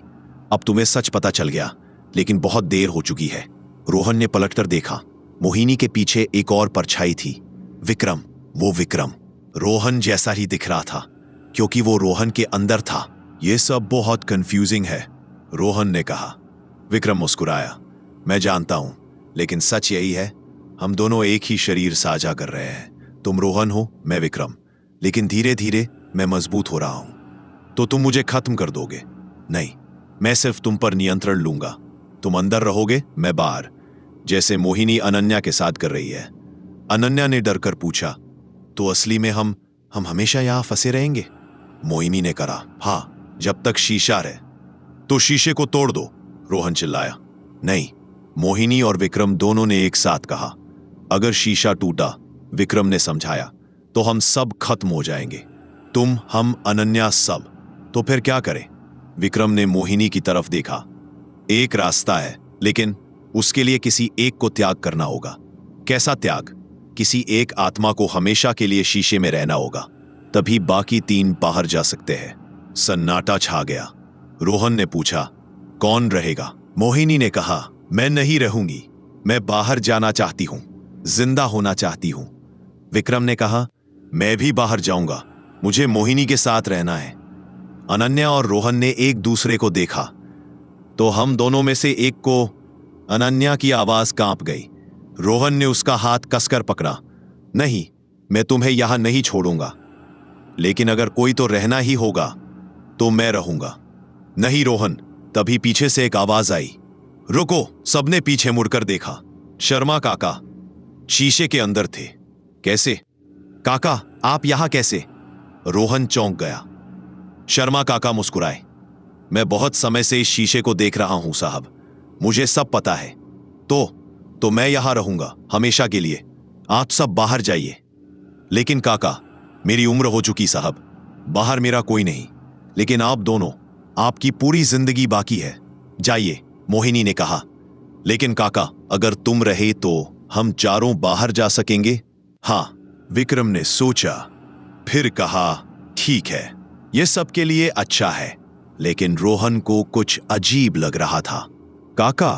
अब तुम्हें सच पता चल गया, लेकिन बहुत देर हो चुकी है। रोहन ने पलटकर देखा। मोहिनी के पीछे एक और परछाई थी। विक्रम, वो विक्रम रोहन जैसा ही दिख रहा था, क्योंकि वो रोहन के अंदर था। यह सब बहुत कंफ्यूजिंग है, रोहन ने कहा। विक्रम मुस्कुराया। मैं जानता हूं, लेकिन सच यही है, हम दोनों एक ही शरीर साझा कर रहे हैं। तुम रोहन हो, मैं विक्रम, लेकिन धीरे धीरे मैं मजबूत हो रहा हूं। तो तुम मुझे खत्म कर दोगे? नहीं, मैं सिर्फ तुम पर नियंत्रण लूंगा। तुम अंदर रहोगे, मैं बाहर, जैसे मोहिनी अनन्या के साथ कर रही है। अनन्या ने डरकर पूछा, तो असली में हम हमेशा यहां फंसे रहेंगे? मोहिनी ने कहा, हाँ, जब तक शीशा रहे। तो शीशे को तोड़ दो, रोहन चिल्लाया। नहीं, मोहिनी और विक्रम दोनों ने एक साथ कहा। अगर शीशा टूटा, विक्रम ने समझाया, तो हम सब खत्म हो जाएंगे। तुम, हम, अनन्या, सब। तो फिर क्या करें? विक्रम ने मोहिनी की तरफ देखा। एक रास्ता है, लेकिन उसके लिए किसी एक को त्याग करना होगा। कैसा त्याग? किसी एक आत्मा को हमेशा के लिए शीशे में रहना होगा, तभी बाकी तीन बाहर जा सकते हैं। सन्नाटा छा गया। रोहन ने पूछा, कौन रहेगा? मोहिनी ने कहा, मैं नहीं रहूंगी। मैं बाहर जाना चाहती हूं, जिंदा होना चाहती हूं। विक्रम ने कहा, मैं भी बाहर जाऊंगा, मुझे मोहिनी के साथ रहना है। अनन्या और रोहन ने एक दूसरे को देखा। तो हम दोनों में से एक को, अनन्या की आवाज कांप गई। रोहन ने उसका हाथ कसकर पकड़ा। नहीं, मैं तुम्हें यहां नहीं छोड़ूंगा, लेकिन अगर कोई तो रहना ही होगा तो मैं रहूंगा। नहीं रोहन। तभी पीछे से एक आवाज आई। रुको! सबने पीछे मुड़कर देखा। शर्मा काका शीशे के अंदर थे। कैसे? काका, आप यहां कैसे? रोहन चौंक गया। शर्मा काका मुस्कुराए। मैं बहुत समय से इस शीशे को देख रहा हूं साहब, मुझे सब पता है। तो मैं यहां रहूंगा हमेशा के लिए। आप सब बाहर जाइए। लेकिन काका, मेरी उम्र हो चुकी साहब, बाहर मेरा कोई नहीं। लेकिन आप दोनों, आपकी पूरी जिंदगी बाकी है, जाइए, मोहिनी ने कहा। लेकिन काका, अगर तुम रहे तो हम चारों बाहर जा सकेंगे? हाँ, विक्रम ने सोचा, फिर कहा, ठीक है, यह सबके लिए अच्छा है। लेकिन रोहन को कुछ अजीब लग रहा था। काका,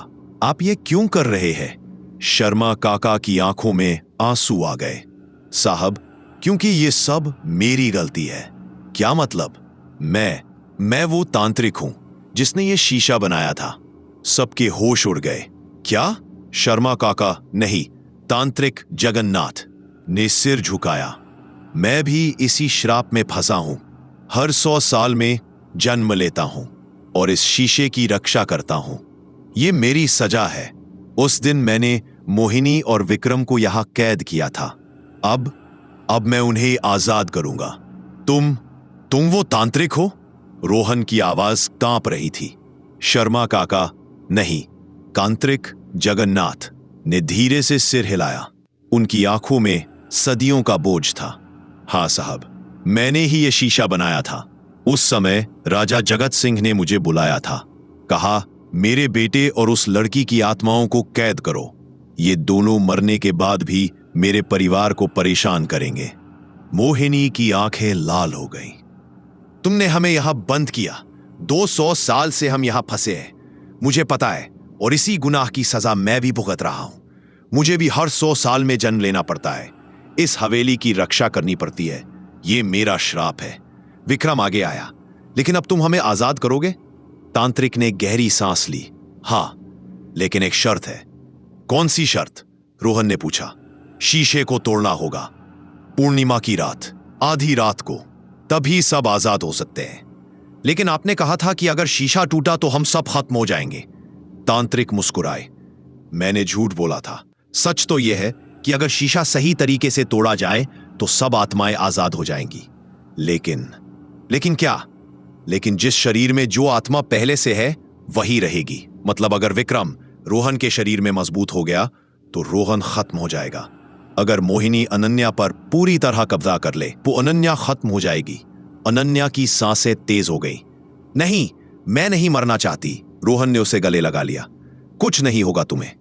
आप ये क्यों कर रहे हैं? शर्मा काका की आंखों में आंसू आ गए। साहब, क्योंकि ये सब मेरी गलती है। क्या मतलब? मैं वो तांत्रिक हूं जिसने ये शीशा बनाया था। सबके होश उड़ गए। क्या? शर्मा काका, नहीं, तांत्रिक जगन्नाथ ने सिर झुकाया। मैं भी इसी श्राप में फंसा हूं। हर 100 साल में जन्म लेता हूं और इस शीशे की रक्षा करता हूं। ये मेरी सजा है। उस दिन मैंने मोहिनी और विक्रम को यहां कैद किया था। अब मैं उन्हें आजाद करूंगा। तुम वो तांत्रिक हो? रोहन की आवाज कांप रही थी। शर्मा काका, नहीं, तांत्रिक जगन्नाथ ने धीरे से सिर हिलाया। उनकी आंखों में सदियों का बोझ था। हां साहब, मैंने ही यह शीशा बनाया था। उस समय राजा जगत सिंह ने मुझे बुलाया था। कहा, मेरे बेटे और उस लड़की की आत्माओं को कैद करो। ये दोनों मरने के बाद भी मेरे परिवार को परेशान करेंगे। मोहिनी की आंखें लाल हो गईं। तुमने हमें यहां बंद किया। 200 साल से हम यहां फंसे हैं, मुझे पता है, और इसी गुनाह की सजा मैं भी भुगत रहा हूं। मुझे भी हर 100 साल में जन्म लेना पड़ता है। इस हवेली की रक्षा करनी पड़ती है। ये मेरा श्राप है। विक्रम आगे आया। लेकिन अब तुम हमें आजाद करोगे? तांत्रिक ने गहरी सांस ली। हां, लेकिन एक शर्त है। कौन सी शर्त? रोहन ने पूछा। शीशे को तोड़ना होगा, पूर्णिमा की रात, आधी रात को, तभी सब आजाद हो सकते हैं। लेकिन आपने कहा था कि अगर शीशा टूटा तो हम सब खत्म हो जाएंगे। तांत्रिक मुस्कुराए। मैंने झूठ बोला था। सच तो यह है कि अगर शीशा सही तरीके से तोड़ा जाए तो सब आत्माएं आजाद हो जाएंगी। लेकिन लेकिन क्या? लेकिन जिस शरीर में जो आत्मा पहले से है वही रहेगी। मतलब अगर विक्रम रोहन के शरीर में मजबूत हो गया तो रोहन खत्म हो जाएगा। अगर मोहिनी अनन्या पर पूरी तरह कब्जा कर ले वो अनन्या खत्म हो जाएगी। अनन्या की सांसें तेज हो गई। नहीं, मैं नहीं मरना चाहती। रोहन ने उसे गले लगा लिया। कुछ नहीं होगा तुम्हें,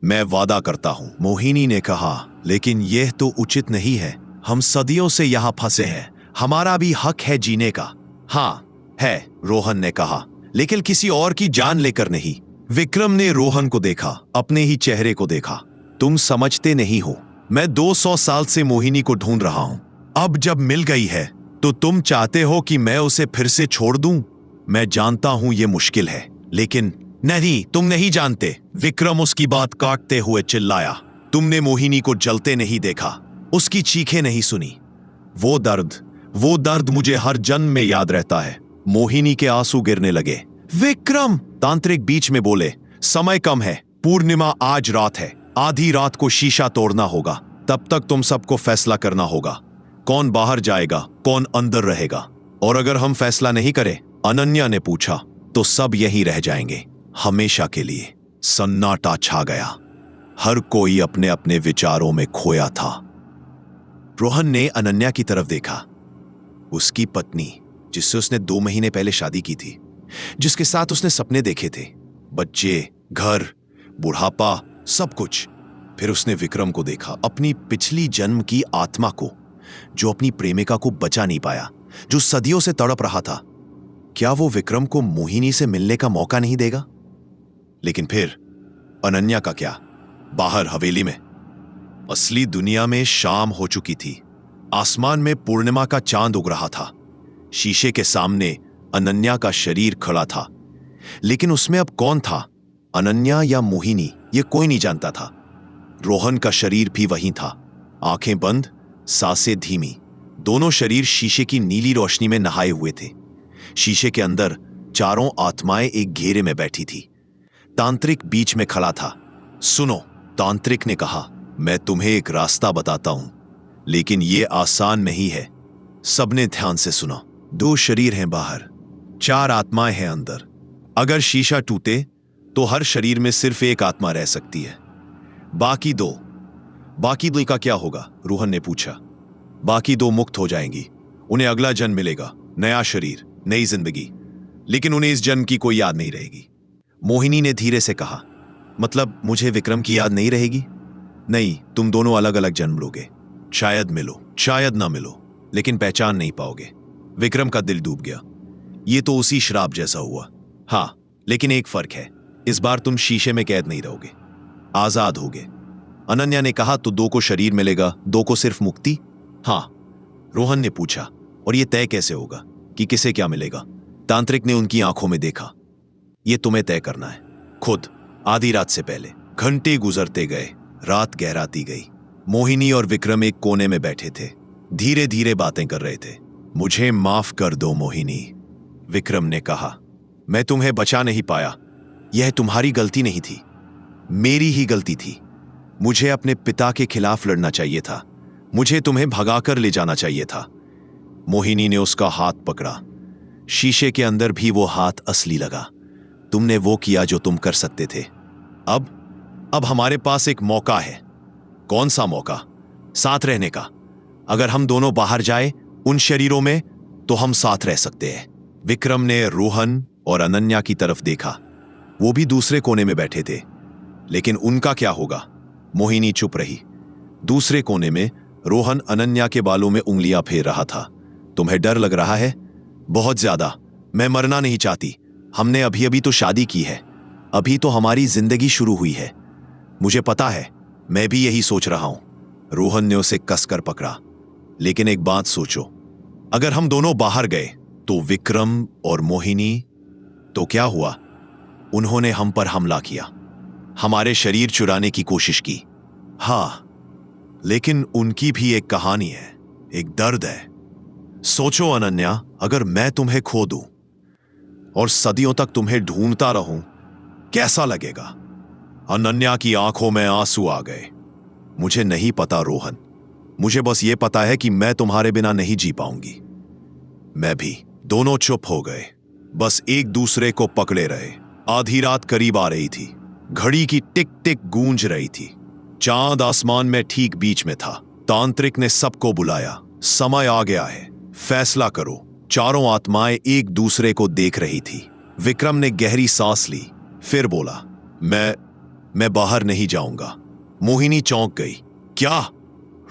मैं वादा करता हूं। मोहिनी ने कहा, लेकिन यह तो उचित नहीं है। हम सदियों से यहां फंसे हैं, हमारा भी हक है जीने का। हाँ है, रोहन ने कहा, लेकिन किसी और की जान लेकर नहीं। विक्रम ने रोहन को देखा, अपने ही चेहरे को देखा। तुम समझते नहीं हो, मैं 200 साल से मोहिनी को ढूंढ रहा हूं। अब जब मिल गई है तो तुम चाहते हो कि मैं उसे फिर से छोड़ दूं? मैं जानता हूं यह मुश्किल है, लेकिन नहीं, तुम नहीं जानते। विक्रम उसकी बात काटते हुए चिल्लाया। तुमने मोहिनी को जलते नहीं देखा, उसकी चीखें नहीं सुनी। वो दर्द मुझे हर जन्म में याद रहता है। मोहिनी के आंसू गिरने लगे। विक्रम, तांत्रिक बीच में बोले, समय कम है, पूर्णिमा आज रात है। आधी रात को शीशा तोड़ना होगा। तब तक तुम सबको फैसला करना होगा, कौन बाहर जाएगा, कौन अंदर रहेगा। और अगर हम फैसला नहीं करें, अनन्या ने पूछा, तो सब यहीं रह जाएंगे हमेशा के लिए। सन्नाटा छा गया, हर कोई अपने अपने विचारों में खोया था। रोहन ने अनन्या की तरफ देखा, उसकी पत्नी जिससे उसने 2 महीने पहले शादी की थी, जिसके साथ उसने सपने देखे थे, बच्चे, घर, बुढ़ापा, सब कुछ। फिर उसने विक्रम को देखा, अपनी पिछली जन्म की आत्मा को, जो अपनी प्रेमिका को बचा नहीं पाया, जो सदियों से तड़प रहा था। क्या वो विक्रम को मोहिनी से मिलने का मौका नहीं देगा? लेकिन फिर अनन्या का क्या? बाहर हवेली में असली दुनिया में शाम हो चुकी थी। आसमान में पूर्णिमा का चांद उग रहा था। शीशे के सामने अनन्या का शरीर खड़ा था, लेकिन उसमें अब कौन था, अनन्या या मोहिनी, यह कोई नहीं जानता था। रोहन का शरीर भी वहीं था, आंखें बंद, सांसें धीमी। दोनों शरीर शीशे की नीली रोशनी में नहाए हुए थे। शीशे के अंदर चारों आत्माएं एक घेरे में बैठी थी। तांत्रिक बीच में खड़ा था। सुनो, तांत्रिक ने कहा, मैं तुम्हें एक रास्ता बताता हूं, लेकिन यह आसान नहीं है। सबने ध्यान से सुना। 2 शरीर हैं बाहर, 4 आत्माएं हैं अंदर। अगर शीशा टूटे तो हर शरीर में सिर्फ एक आत्मा रह सकती है। बाकी दो का क्या होगा? रोहन ने पूछा। बाकी 2 मुक्त हो जाएंगी, उन्हें अगला जन्म मिलेगा, नया शरीर, नई जिंदगी, लेकिन उन्हें इस जन्म की कोई याद नहीं रहेगी। मोहिनी ने धीरे से कहा, मतलब मुझे विक्रम की याद नहीं रहेगी? नहीं, तुम दोनों अलग अलग जन्म लोगे। शायद मिलो, शायद ना मिलो, लेकिन पहचान नहीं पाओगे। विक्रम का दिल डूब गया। ये तो उसी श्राप जैसा हुआ। हाँ, लेकिन एक फर्क है, इस बार तुम शीशे में कैद नहीं रहोगे, आजाद होगे। अनन्या ने कहा, तो 2 को शरीर मिलेगा, 2 को सिर्फ मुक्ति? हाँ, रोहन ने पूछा, और यह तय कैसे होगा कि किसे क्या मिलेगा? तांत्रिक ने उनकी आंखों में देखा। यह तुम्हें तय करना है, खुद। आधी रात से पहले घंटे गुजरते गए, रात गहराती गई। मोहिनी और विक्रम एक कोने में बैठे थे, धीरे धीरे बातें कर रहे थे। मुझे माफ कर दो मोहिनी, विक्रम ने कहा, मैं तुम्हें बचा नहीं पाया। यह तुम्हारी गलती नहीं थी, मेरी ही गलती थी। मुझे अपने पिता के खिलाफ लड़ना चाहिए था, मुझे तुम्हें भगाकर ले जाना चाहिए था। मोहिनी ने उसका हाथ पकड़ा। शीशे के अंदर भी वो हाथ असली लगा। तुमने वो किया जो तुम कर सकते थे। अब हमारे पास एक मौका है। कौन सा मौका? साथ रहने का। अगर हम दोनों बाहर जाए उन शरीरों में, तो हम साथ रह सकते हैं। विक्रम ने रोहन और अनन्या की तरफ देखा। वो भी दूसरे कोने में बैठे थे, लेकिन उनका क्या होगा? मोहिनी चुप रही। दूसरे कोने में रोहन अनन्या के बालों में उंगलियां फेर रहा था। तुम्हें डर लग रहा है? बहुत ज्यादा। मैं मरना नहीं चाहती। हमने अभी अभी तो शादी की है, अभी तो हमारी जिंदगी शुरू हुई है। मुझे पता है, मैं भी यही सोच रहा हूं। रोहन ने उसे कसकर पकड़ा। लेकिन एक बात सोचो, अगर हम दोनों बाहर गए तो विक्रम और मोहिनी, तो क्या हुआ? उन्होंने हम पर हमला किया, हमारे शरीर चुराने की कोशिश की। हां, लेकिन उनकी भी एक कहानी है, एक दर्द है। सोचो अनन्या, अगर मैं तुम्हें खो दूं और सदियों तक तुम्हें ढूंढता रहूं, कैसा लगेगा? अनन्या की आंखों में आंसू आ गए। मुझे नहीं पता रोहन, मुझे बस ये पता है कि मैं तुम्हारे बिना नहीं जी पाऊंगी। मैं भी। दोनों चुप हो गए, बस एक दूसरे को पकड़े रहे। आधी रात करीब आ रही थी। घड़ी की टिक टिक गूंज रही थी। चांद आसमान में ठीक बीच में था। तांत्रिक ने सबको बुलाया। समय आ गया है, फैसला करो। चारों आत्माएं एक दूसरे को देख रही थी। विक्रम ने गहरी सांस ली, फिर बोला, मैं बाहर नहीं जाऊंगा। मोहिनी चौंक गई। क्या?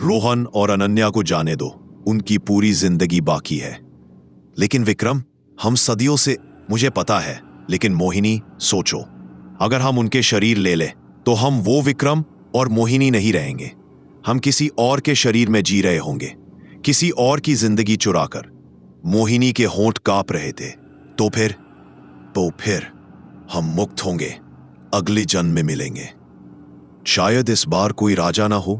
रोहन और अनन्या को जाने दो, उनकी पूरी जिंदगी बाकी है। लेकिन विक्रम, हम सदियों से। मुझे पता है, लेकिन मोहिनी, सोचो, अगर हम उनके शरीर ले लें तो हम वो विक्रम और मोहिनी नहीं रहेंगे। हम किसी और के शरीर में जी रहे होंगे, किसी और की जिंदगी चुराकर। मोहिनी के होंठ कांप रहे थे। तो फिर हम मुक्त होंगे, अगले जन्म में मिलेंगे। शायद इस बार कोई राजा ना हो,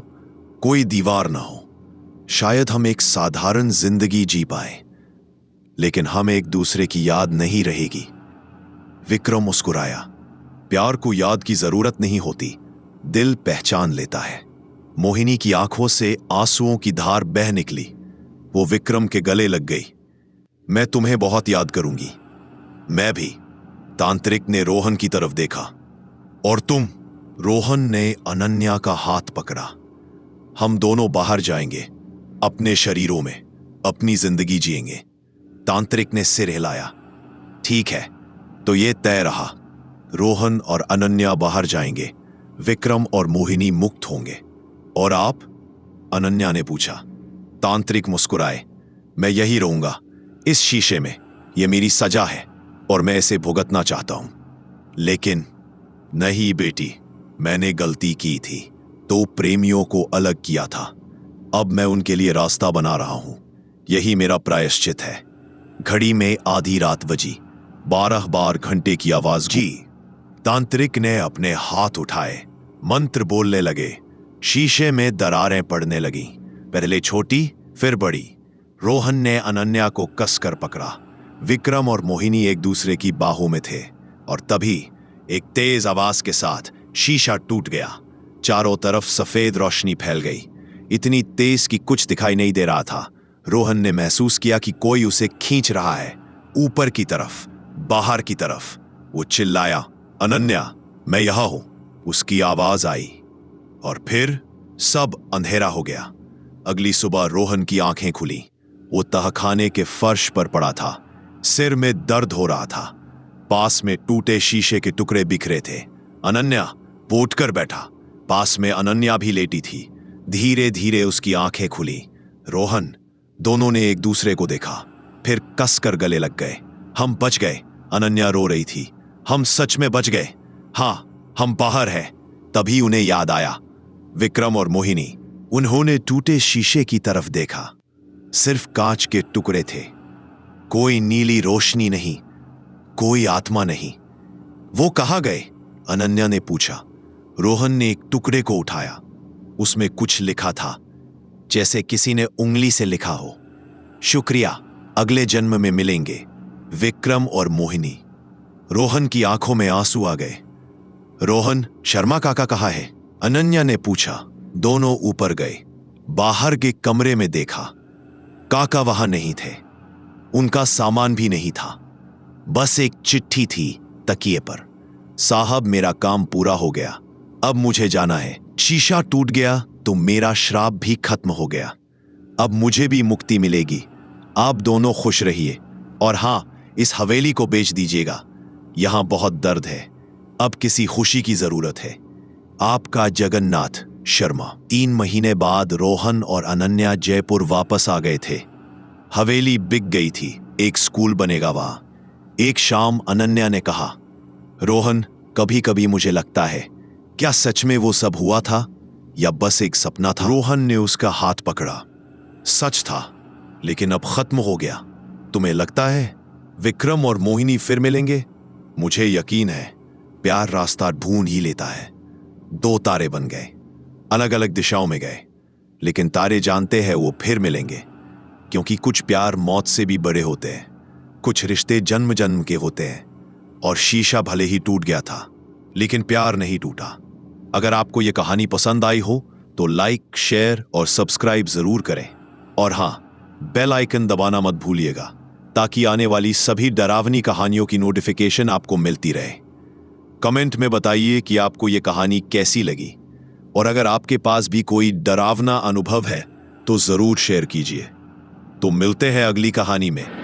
कोई दीवार ना हो। शायद हम एक साधारण जिंदगी जी पाए, लेकिन हम एक दूसरे की याद नहीं रहेगी। विक्रम मुस्कुराया। प्यार को याद की जरूरत नहीं होती, दिल पहचान लेता है। मोहिनी की आंखों से आंसुओं की धार बह निकली। वो विक्रम के गले लग गई। मैं तुम्हें बहुत याद करूंगी। मैं भी। तांत्रिक ने रोहन की तरफ देखा। और तुम? रोहन ने अनन्या का हाथ पकड़ा। हम दोनों बाहर जाएंगे, अपने शरीरों में अपनी जिंदगी जिएंगे। तांत्रिक ने सिर हिलाया। ठीक है, तो ये तय रहा। रोहन और अनन्या बाहर जाएंगे, विक्रम और मोहिनी मुक्त होंगे। और आप? अनन्या ने पूछा। तांत्रिक मुस्कुराए। मैं यही रहूंगा, इस शीशे में। यह मेरी सजा है और मैं इसे भुगतना चाहता हूं। लेकिन नहीं बेटी, मैंने गलती की थी। तो प्रेमियों को अलग किया था। अब मैं उनके लिए रास्ता बना रहा हूं। यही मेरा प्रायश्चित है। घड़ी में आधी रात बजी। 12 बार घंटे की आवाज। जी। तांत्रिक ने अपने हाथ उठाए, मंत्र बोलने लगे। शीशे में दरारें पड़ने लगीं, पहले छोटी फिर बड़ी। रोहन ने अनन्या को कसकर पकड़ा। विक्रम और मोहिनी एक दूसरे की बाहों में थे। और तभी एक तेज आवाज के साथ शीशा टूट गया। चारों तरफ सफेद रोशनी फैल गई, इतनी तेज कि कुछ दिखाई नहीं दे रहा था। रोहन ने महसूस किया कि कोई उसे खींच रहा है, ऊपर की तरफ, बाहर की तरफ। वो चिल्लाया, अनन्या, मैं यहां हूं। उसकी आवाज आई और फिर सब अंधेरा हो गया। अगली सुबह रोहन की आंखें खुली। वो तहखाने के फर्श पर पड़ा था। सिर में दर्द हो रहा था। पास में टूटे शीशे के टुकड़े बिखरे थे। अनन्या, वो उठकर बैठा। पास में अनन्या भी लेटी थी। धीरे धीरे उसकी आंखें खुली। रोहन, दोनों ने एक दूसरे को देखा, फिर कसकर गले लग गए। हम बच गए, अनन्या रो रही थी। हम सच में बच गए। हाँ, हम बाहर हैं। तभी उन्हें याद आया, विक्रम और मोहिनी। उन्होंने टूटे शीशे की तरफ देखा। सिर्फ कांच के टुकड़े थे, कोई नीली रोशनी नहीं, कोई आत्मा नहीं। वो कहाँ गए? अनन्या ने पूछा। रोहन ने एक टुकड़े को उठाया। उसमें कुछ लिखा था, जैसे किसी ने उंगली से लिखा हो। शुक्रिया, अगले जन्म में मिलेंगे, विक्रम और मोहिनी। रोहन की आंखों में आंसू आ गए। रोहन, शर्मा काका कहाँ है? अनन्या ने पूछा। दोनों ऊपर गए। बाहर के कमरे में देखा, काका वहां नहीं थे। उनका सामान भी नहीं था, बस एक चिट्ठी थी तकिए पर। साहब, मेरा काम पूरा हो गया, अब मुझे जाना है। शीशा टूट गया तो मेरा श्राप भी खत्म हो गया। अब मुझे भी मुक्ति मिलेगी। आप दोनों खुश रहिए। और हां, इस हवेली को बेच दीजिएगा, यहां बहुत दर्द है। अब किसी खुशी की जरूरत है। आपका जगन्नाथ शर्मा। 3 महीने बाद रोहन और अनन्या जयपुर वापस आ गए थे। हवेली बिक गई थी, एक स्कूल बनेगा वहां। एक शाम अनन्या ने कहा, रोहन, कभी कभी मुझे लगता है, क्या सच में वो सब हुआ था या बस एक सपना था? रोहन ने उसका हाथ पकड़ा। सच था, लेकिन अब खत्म हो गया। तुम्हें लगता है विक्रम और मोहिनी फिर मिलेंगे? मुझे यकीन है, प्यार रास्ता ढूंढ ही लेता है। 2 तारे बन गए, अलग अलग दिशाओं में गए, लेकिन तारे जानते हैं वो फिर मिलेंगे। क्योंकि कुछ प्यार मौत से भी बड़े होते हैं, कुछ रिश्ते जन्म जन्म के होते हैं। और शीशा भले ही टूट गया था, लेकिन प्यार नहीं टूटा। अगर आपको यह कहानी पसंद आई हो तो लाइक, शेयर और सब्सक्राइब जरूर करें। और हां, बेल आइकन दबाना मत भूलिएगा ताकि आने वाली सभी डरावनी कहानियों की नोटिफिकेशन आपको मिलती रहे। कमेंट में बताइए कि आपको यह कहानी कैसी लगी, और अगर आपके पास भी कोई डरावना अनुभव है तो जरूर शेयर कीजिए। तो मिलते हैं अगली कहानी में।